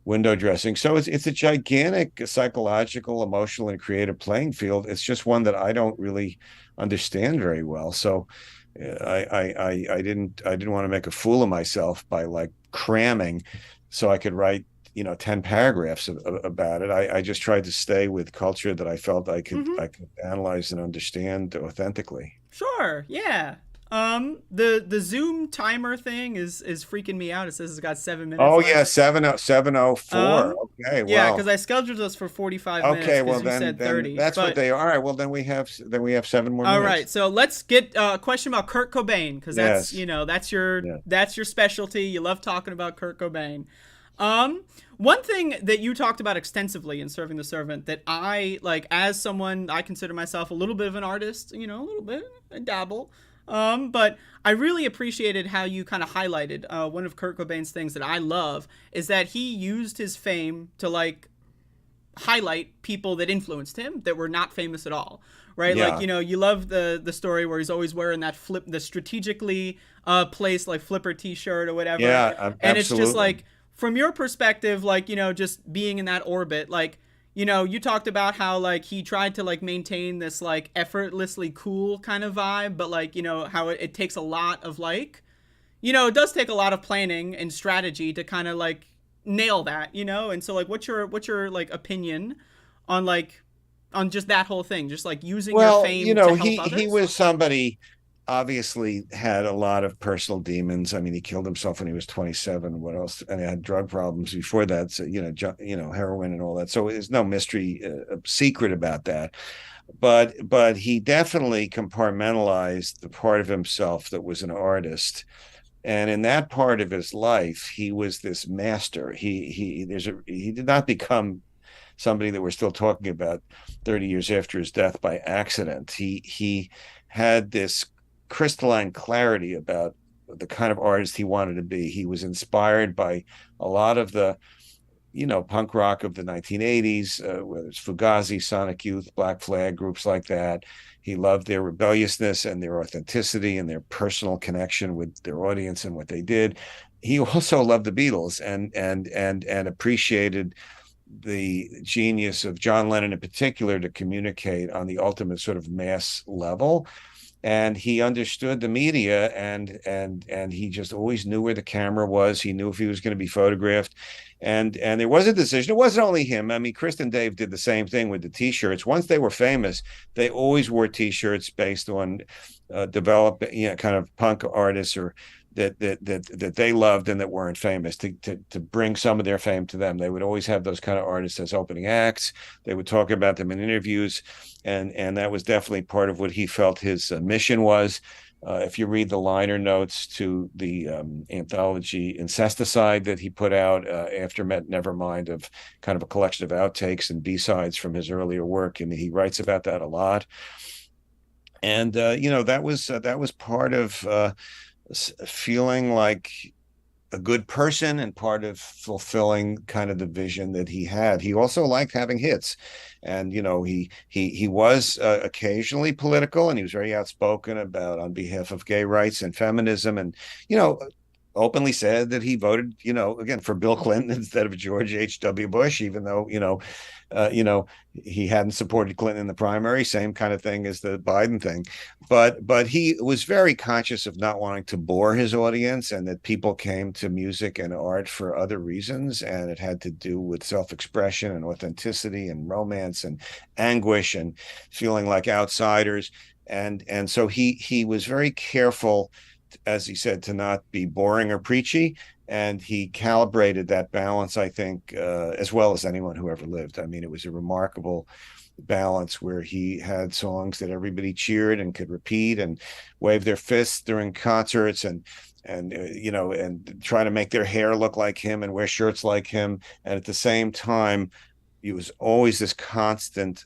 window dressing. So it's a gigantic psychological, emotional, and creative playing field. It's just one that I don't really understand very well. So I didn't want to make a fool of myself by like cramming so I could write 10 paragraphs about it. I just tried to stay with culture that I felt I could analyze and understand authentically. Sure. Yeah. The Zoom timer thing is freaking me out. It says it's got 7 minutes. Oh left. Yeah, 7:04. Okay, well, yeah, because I scheduled us for 45 minutes. Okay, well you said 30. that's what they are. All right, well then we have 7 more minutes. All right, so let's get a question about Kurt Cobain, because that's that's your specialty. You love talking about Kurt Cobain. One thing that you talked about extensively in Serving the Servant that I like, as someone, I consider myself a little bit of an artist, a little bit, I dabble. But I really appreciated how you kind of highlighted one of Kurt Cobain's things that I love is that he used his fame to like highlight people that influenced him that were not famous at all. Right. Yeah. Like, you love the story where he's always wearing that the strategically placed like flipper t-shirt or whatever. Yeah, and it's just like, from your perspective, like, just being in that orbit, like, you talked about how like he tried to like maintain this like effortlessly cool kind of vibe, but like, how it takes a lot of like, it does take a lot of planning and strategy to kind of like nail that, and so like what's your like opinion on just that whole thing, just like using your fame to help others? He was somebody obviously had a lot of personal demons. I mean, he killed himself when he was 27. What else? And he had drug problems before that. So, heroin and all that. So there's no mystery, secret about that. But he definitely compartmentalized the part of himself that was an artist. And in that part of his life, he was this master. He did not become somebody that we're still talking about 30 years after his death by accident. He had this crystalline clarity about the kind of artist he wanted to be. He was inspired by a lot of the, punk rock of the 1980s, whether it's Fugazi, Sonic Youth, Black Flag, groups like that. He loved their rebelliousness and their authenticity and their personal connection with their audience and what they did. He also loved the Beatles and appreciated the genius of John Lennon in particular to communicate on the ultimate sort of mass level. And he understood the media and he just always knew where the camera was. He knew if he was going to be photographed. And there was a decision. It wasn't only him. I mean, Chris and Dave did the same thing with the T-shirts. Once they were famous, they always wore T-shirts based on developing, kind of punk artists or that they loved and that weren't famous to bring some of their fame to them. They would always have those kind of artists as opening acts. They would talk about them in interviews, and that was definitely part of what he felt his mission was. If you read the liner notes to the anthology Incesticide that he put out after Nevermind, of kind of a collection of outtakes and B-sides from his earlier work, and he writes about that a lot. And that was part of feeling like a good person and part of fulfilling kind of the vision that he had. He also liked having hits, and he was occasionally political, and he was very outspoken about on behalf of gay rights and feminism, and openly said that he voted again for Bill Clinton instead of George H.W. Bush, even though he hadn't supported Clinton in the primary. Same kind of thing as the Biden thing, but he was very conscious of not wanting to bore his audience, and that people came to music and art for other reasons, and it had to do with self-expression and authenticity and romance and anguish and feeling like outsiders, and so he was very careful, as he said, to not be boring or preachy. and he calibrated that balance, I think, as well as anyone who ever lived. I mean, it was a remarkable balance where he had songs that everybody cheered and could repeat and wave their fists during concerts, and and try to make their hair look like him and wear shirts like him, and at the same time it was always this constant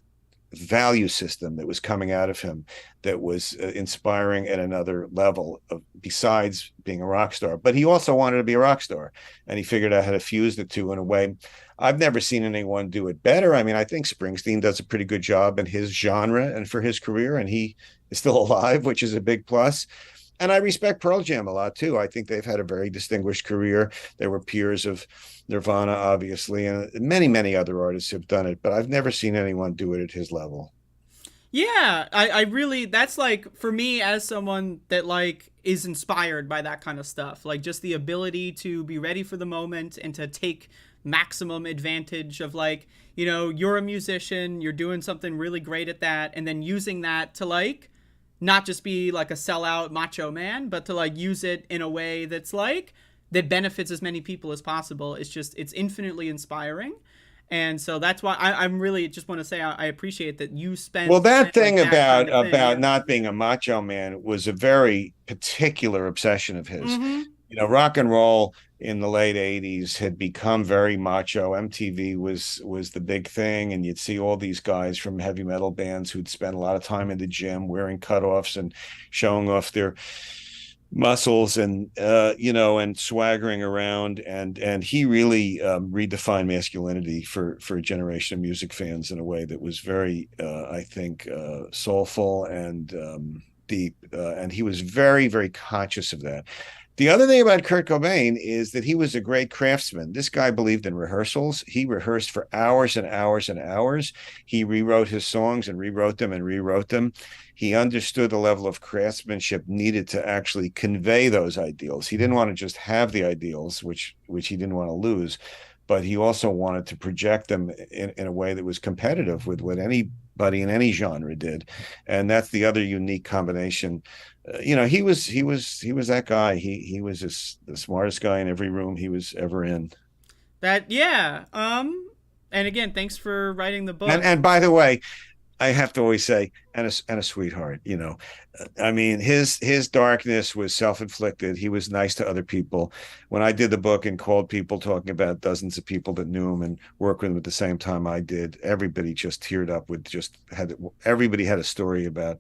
value system that was coming out of him that was inspiring at another level of, besides being a rock star. But he also wanted to be a rock star, and he figured out how to fuse the two in a way I've never seen anyone do it better. I mean, I think Springsteen does a pretty good job in his genre and for his career, and he is still alive, which is a big plus. And I respect Pearl Jam a lot too. I think they've had a very distinguished career. They were peers of Nirvana, obviously, and many, many other artists have done it, but I've never seen anyone do it at his level. Yeah, I really, that's like, for me as someone that like is inspired by that kind of stuff, like just the ability to be ready for the moment and to take maximum advantage of, like, you know, you're a musician, you're doing something really great at that, and then using that to like not just be like a sellout macho man, but to like use it in a way that's like that benefits as many people as possible. It's just, it's infinitely inspiring. And so that's why I'm really just want to say I appreciate that you spent. Well, that thing like, that about kind of thing. not being a macho man was a very particular obsession of his. Mm-hmm. You know, rock and roll in the late 80s had become very macho. MTV was the big thing, and you'd see all these guys from heavy metal bands who'd spend a lot of time in the gym wearing cutoffs and showing off their muscles and and swaggering around, and he really redefined masculinity for a generation of music fans in a way that was very I think soulful and deep, and he was very, very conscious of that. The other thing about Kurt Cobain is that he was a great craftsman. This guy believed in rehearsals. He rehearsed for hours and hours and hours. He rewrote his songs and rewrote them and rewrote them. He understood the level of craftsmanship needed to actually convey those ideals. He didn't want to just have the ideals, which he didn't want to lose, but he also wanted to project them in a way that was competitive with what anybody in any genre did. And that's the other unique combination. He was that guy. He was the smartest guy in every room he was ever in. That, yeah. And again, thanks for writing the book. And by the way, I have to always say, and a sweetheart. I mean, his darkness was self-inflicted. He was nice to other people. When I did the book and called people, talking about dozens of people that knew him and worked with him at the same time I did, everybody just teared up everybody had a story about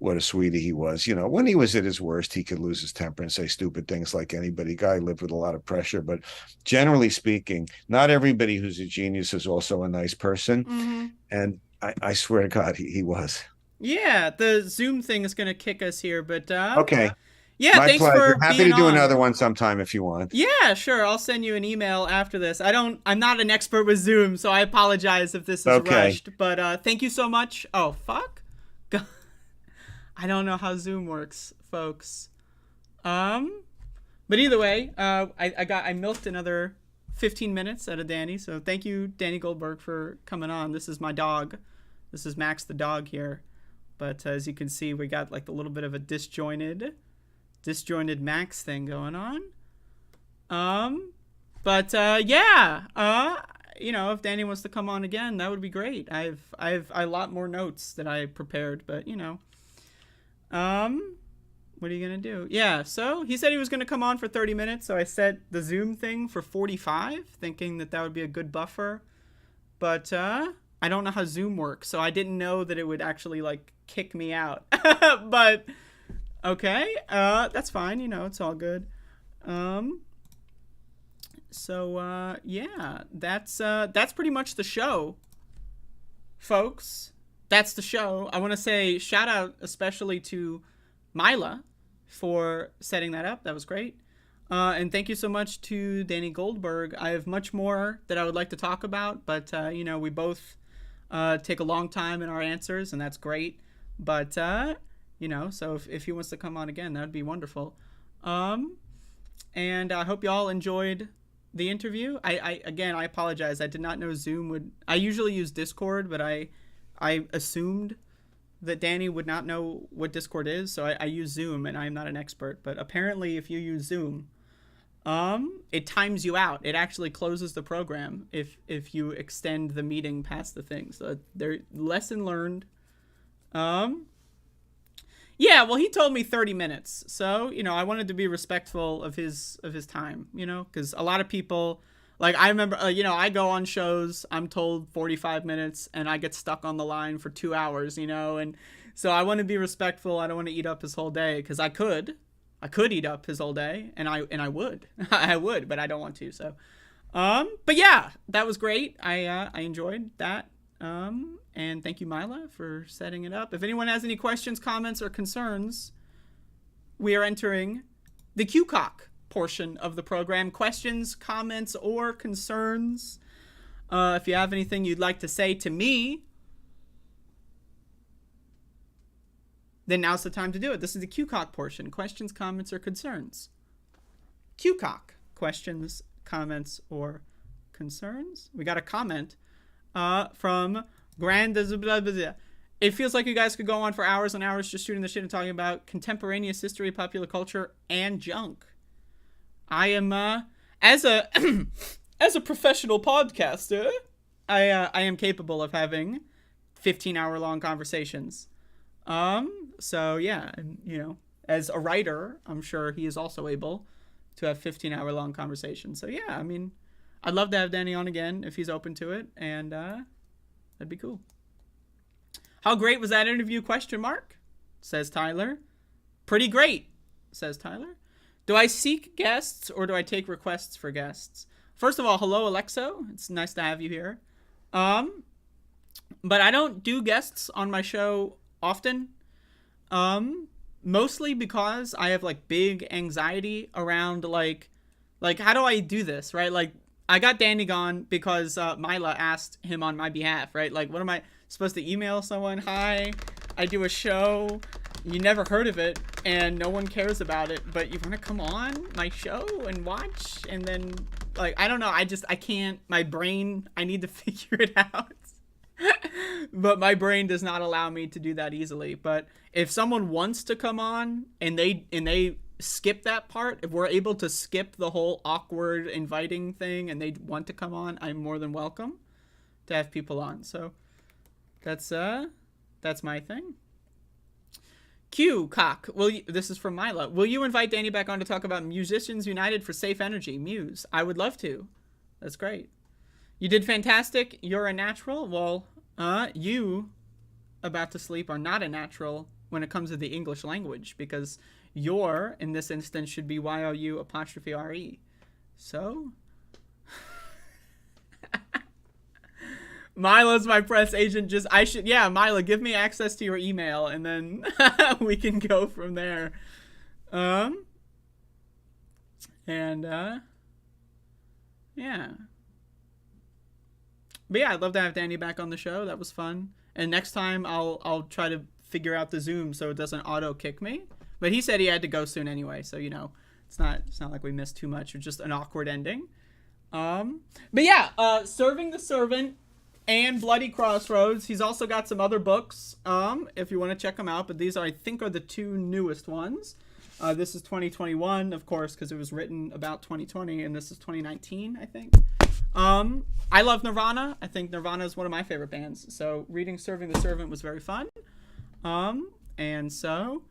what a sweetie he was. When he was at his worst, he could lose his temper and say stupid things like anybody. Guy lived with a lot of pressure, but generally speaking, not everybody who's a genius is also a nice person. Mm-hmm. And I swear to God, he was. Yeah, the Zoom thing is going to kick us here, but okay. Yeah, my thanks pleasure. for Happy being to do on. another one sometime if you want. Yeah, sure. I'll send you an email after this. I'm not an expert with Zoom, so I apologize if this is rushed. But thank you so much. Oh, fuck. I don't know how Zoom works, folks. But either way, I milked another 15 minutes out of Danny. So thank you, Danny Goldberg, for coming on. This is my dog. This is Max the dog here. But as you can see, we got like a little bit of a disjointed Max thing going on. Yeah. If Danny wants to come on again, that would be great. I've a lot more notes that I prepared, but what are you gonna do? Yeah, so he said he was gonna come on for 30 minutes, so I set the Zoom thing for 45, thinking that would be a good buffer. But I don't know how Zoom works, so I didn't know that it would actually like kick me out. But okay, that's fine. It's all good. Yeah, that's pretty much the show, folks. That's the show. I want to say shout out especially to Mila for setting that up. That was great. And thank you so much to Danny Goldberg. I have much more that I would like to talk about, but we both take a long time in our answers, and that's great. But so if he wants to come on again, that would be wonderful. And I hope y'all enjoyed the interview. I apologize. I did not know Zoom would. I usually use Discord, but I assumed that Danny would not know what Discord is, so I use Zoom, and I'm not an expert. But apparently, if you use Zoom, it times you out. It actually closes the program if you extend the meeting past the thing. So there, lesson learned. Yeah, well, he told me 30 minutes. So, you know, I wanted to be respectful of his time, you know, because a lot of people, like, I remember, you know, I go on shows, I'm told 45 minutes, and I get stuck on the line for 2 hours, you know, and so I want to be respectful. I don't want to eat up his whole day, because I could eat up his whole day, and I would. I would, but I don't want to, so. But yeah, that was great. I enjoyed that. And thank you, Mila, for setting it up. If anyone has any questions, comments, or concerns, we are entering the QCOC portion of the program. Questions, comments, or concerns. If you have anything you'd like to say to me, then now's the time to do it. This is the QCOC portion. Questions, comments, or concerns. QCOC. Questions, comments, or concerns. We got a comment from Grand. It feels like you guys could go on for hours and hours just shooting the shit and talking about contemporaneous history, popular culture, and junk. I am as a as a professional podcaster, I am capable of having 15-hour long conversations. So yeah, and you know, as a writer, I'm sure he is also able to have 15-hour long conversations. So yeah, I mean, I'd love to have Danny on again if he's open to it, and that'd be cool. How great was that interview? ? Says Tyler. Pretty great, says Tyler. Do I seek guests or do I take requests for guests? First of all, hello, Alexo. It's nice to have you here. But I don't do guests on my show often. Mostly because I have like big anxiety around like how do I do this, right? Like, I got Danny on because Mila asked him on my behalf, right? Like, what am I supposed to email someone? Hi, I do a show. You never heard of it, and no one cares about it, but you want to come on my show and watch? And then, like, I don't know. I can't. My brain, I need to figure it out. But my brain does not allow me to do that easily. But if someone wants to come on and they skip that part, if we're able to skip the whole awkward inviting thing and they want to come on, I'm more than welcome to have people on. So that's my thing. Cock. This is from Mila. Will you invite Danny back on to talk about Musicians United for Safe Energy? Muse. I would love to. That's great. You did fantastic. You're a natural. Well, you about to sleep are not a natural when it comes to the English language, because your, in this instance, should be YOU''RE. So, Mila's my press agent. Mila, give me access to your email, and then we can go from there. Yeah. But yeah, I'd love to have Danny back on the show. That was fun. And next time I'll try to figure out the Zoom so it doesn't auto kick me. But he said he had to go soon anyway, so you know, it's not like we missed too much. It's just an awkward ending. But yeah, Serving the Servant and Bloody Crossroads. He's also got some other books, if you want to check them out. But these I think are the two newest ones. This is 2021, of course, because it was written about 2020, and this is 2019, I think. I love Nirvana. I think Nirvana is one of my favorite bands. So reading Serving the Servant was very fun. And so,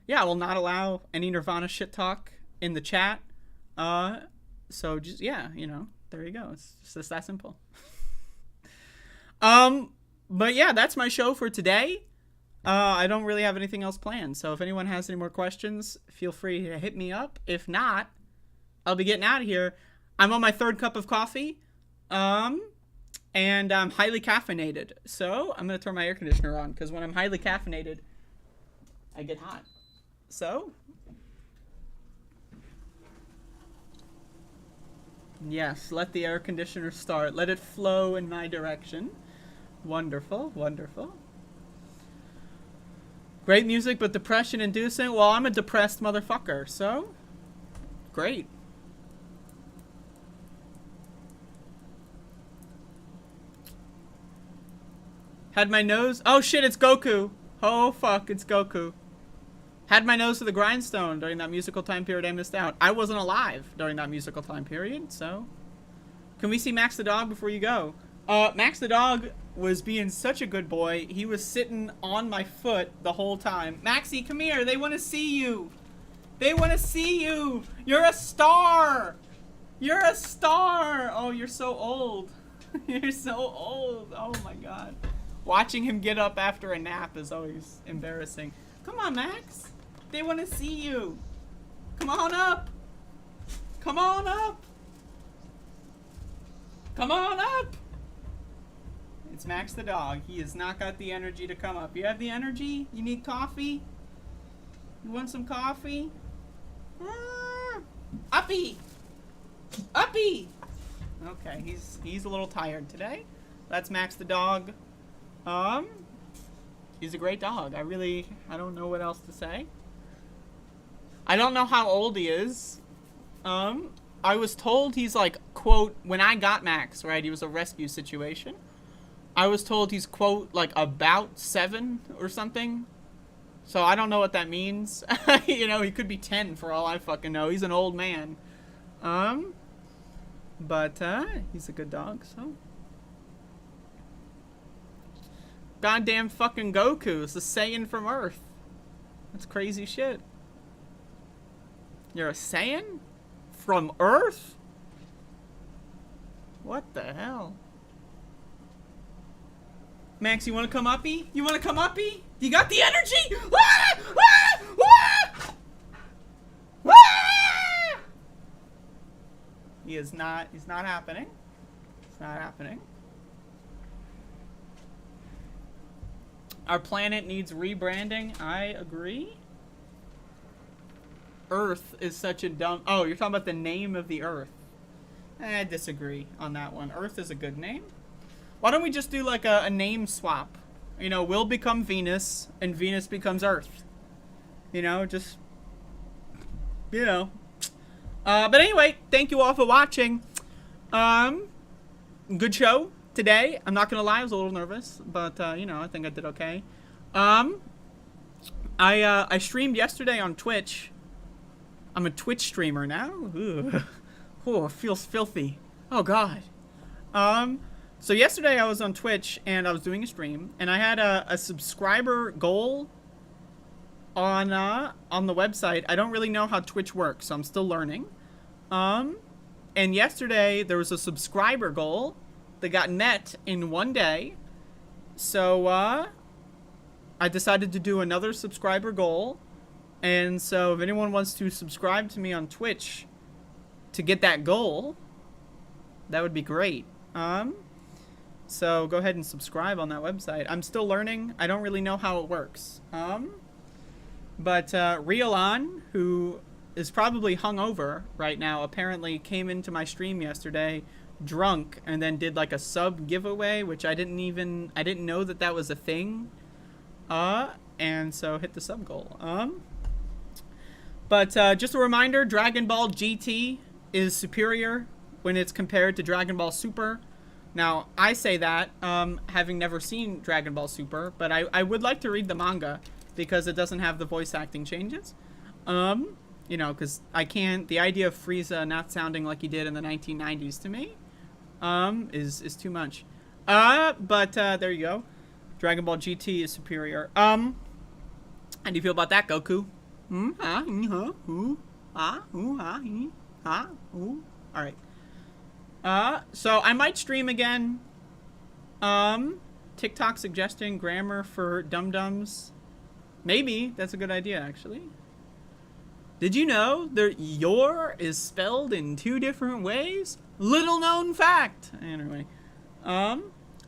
yeah, I will not allow any Nirvana shit talk in the chat. So just, yeah, you know, there you go. It's just that simple. But yeah, that's my show for today. I don't really have anything else planned. So if anyone has any more questions, feel free to hit me up. If not, I'll be getting out of here. I'm on my third cup of coffee. And I'm highly caffeinated. So I'm going to turn my air conditioner on, because when I'm highly caffeinated, I get hot. So, yes, let the air conditioner start. Let it flow in my direction. Wonderful, wonderful. Great music, but depression-inducing. Well, I'm a depressed motherfucker, so great. Had my nose. Oh shit, it's Goku. Oh fuck, it's Goku. Had my nose to the grindstone during that musical time period I missed out. I wasn't alive during that musical time period, so... Can we see Max the dog before you go? Max the dog was being such a good boy. He was sitting on my foot the whole time. Maxie, come here. They want to see you. They want to see you. You're a star. You're a star. Oh, you're so old. You're so old. Oh, my God. Watching him get up after a nap is always embarrassing. Come on, Max. They want to see you. Come on up. Come on up. Come on up. It's Max the dog. He has not got the energy to come up. You have the energy? You need coffee? You want some coffee? Uppy! Uppy! Okay, he's a little tired today. That's Max the dog. He's a great dog. I don't know what else to say. I don't know how old he is. I was told he's like, quote, when I got Max, right, he was a rescue situation. I was told he's, quote, like about 7 or something. So I don't know what that means. You know, he could be 10 for all I fucking know. He's an old man. But he's a good dog, so. Goddamn fucking Goku is the Saiyan from Earth. That's crazy shit. You're a Saiyan? From Earth? What the hell? Max, you want to come uppy? You want to come uppy? You got the energy? Ah! Ah! Ah! Ah! He's not happening. It's not happening. Our planet needs rebranding. I agree. Earth is such a dumb... Oh, you're talking about the name of the Earth. I disagree on that one. Earth is a good name. Why don't we just do like a name swap? You know, we'll become Venus, and Venus becomes Earth. You know, just... You know. But anyway, thank you all for watching. Good show today. I'm not gonna lie, I was a little nervous, but, you know, I think I did okay. I streamed yesterday on Twitch. I'm a Twitch streamer now. Ooh. Oh, it feels filthy. Oh, God. So yesterday I was on Twitch, and I was doing a stream, and I had a subscriber goal on the website. I don't really know how Twitch works, so I'm still learning. And yesterday there was a subscriber goal that got met in one day. So, I decided to do another subscriber goal. And so if anyone wants to subscribe to me on Twitch to get that goal, that would be great. So go ahead and subscribe on that website. I'm still learning. I don't really know how it works. But Real On, who is probably hungover right now, apparently came into my stream yesterday drunk and then did like a sub giveaway, which I didn't know that was a thing. And so hit the sub goal. But just a reminder, Dragon Ball GT is superior when it's compared to Dragon Ball Super. Now, I say that, having never seen Dragon Ball Super, but I would like to read the manga because it doesn't have the voice acting changes. You know, because the idea of Frieza not sounding like he did in the 1990s to me, is too much. But there you go. Dragon Ball GT is superior. How do you feel about that, Goku? Alright. So I might stream again. TikTok suggesting grammar for dum-dums. Maybe. That's a good idea, actually. Did you know that your is spelled in 2 different ways? Little known fact. Anyway. I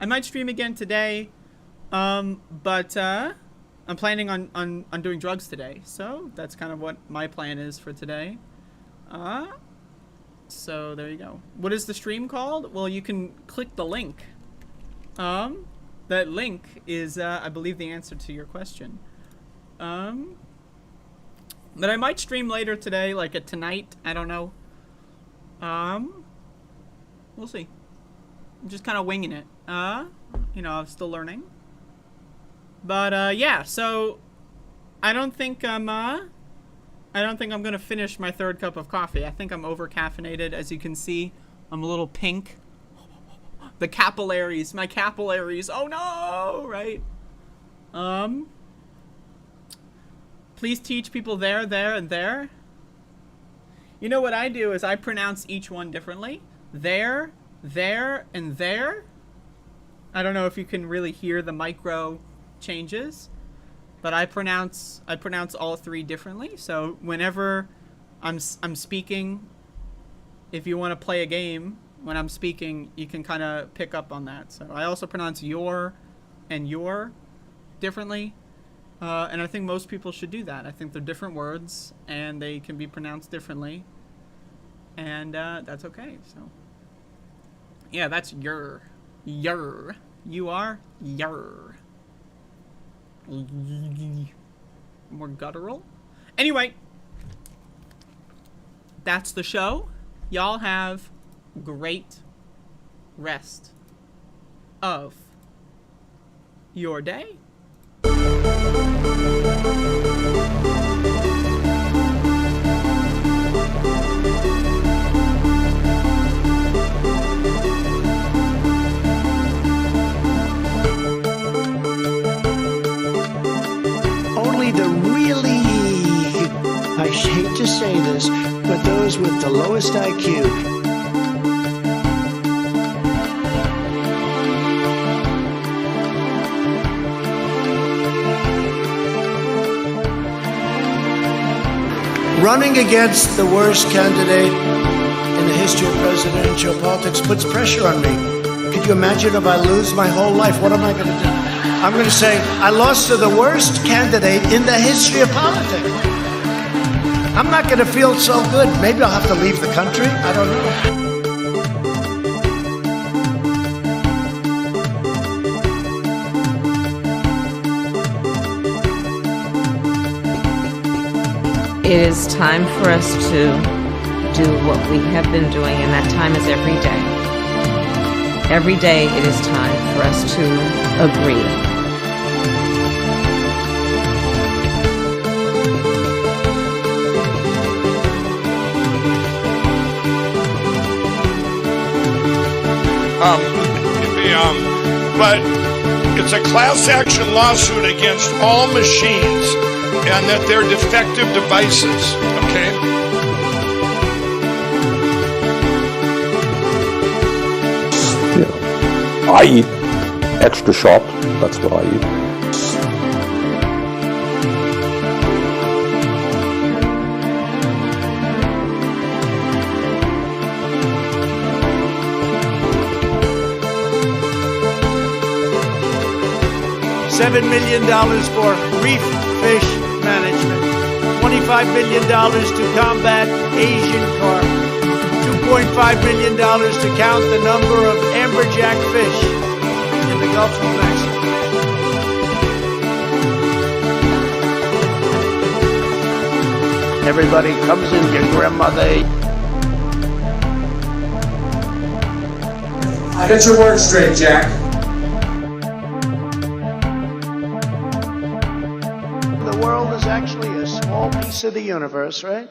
might stream again today. But I'm planning on doing drugs today. So that's kind of what my plan is for today. So there you go. What is the stream called? Well, you can click the link. That link is, I believe, the answer to your question. But I might stream later today, like at tonight. I don't know. We'll see. I'm just kind of winging it. You know, I'm still learning. But, yeah, so I don't think I'm gonna finish my third cup of coffee. I think I'm over caffeinated. As you can see, I'm a little pink. The capillaries, my capillaries. Oh no, right? Please teach people there, and there. You know what I do is I pronounce each one differently. There, and there. I don't know if you can really hear the micro changes, but I pronounce all three differently. So whenever I'm speaking, if you want to play a game when I'm speaking, you can kind of pick up on that. So I also pronounce your and your differently, and I think most people should do that. I think they're different words and they can be pronounced differently, and that's okay. So yeah, that's your. You are your. More guttural. Anyway, that's the show. Y'all have great rest of your day. Only the really, I hate to say this, but those with the lowest IQ. Running against the worst candidate in the history of presidential politics puts pressure on me. Could you imagine if I lose my whole life? What am I going to do? I'm going to say, I lost to the worst candidate in the history of politics. I'm not going to feel so good. Maybe I'll have to leave the country. I don't know. It is time for us to do what we have been doing, and that time is every day. Every day it is time for us to agree. But it's a class action lawsuit against all machines and that they're defective devices, okay? Yeah. I eat extra sharp, that's what I eat. $7 million for reef fish management, $25 million to combat Asian carp, $2.5 million to count the number of amberjack fish in the Gulf of Mexico. Everybody comes in, your grandmother. Get your words straight, Jack. The world is actually a small piece of the universe, right?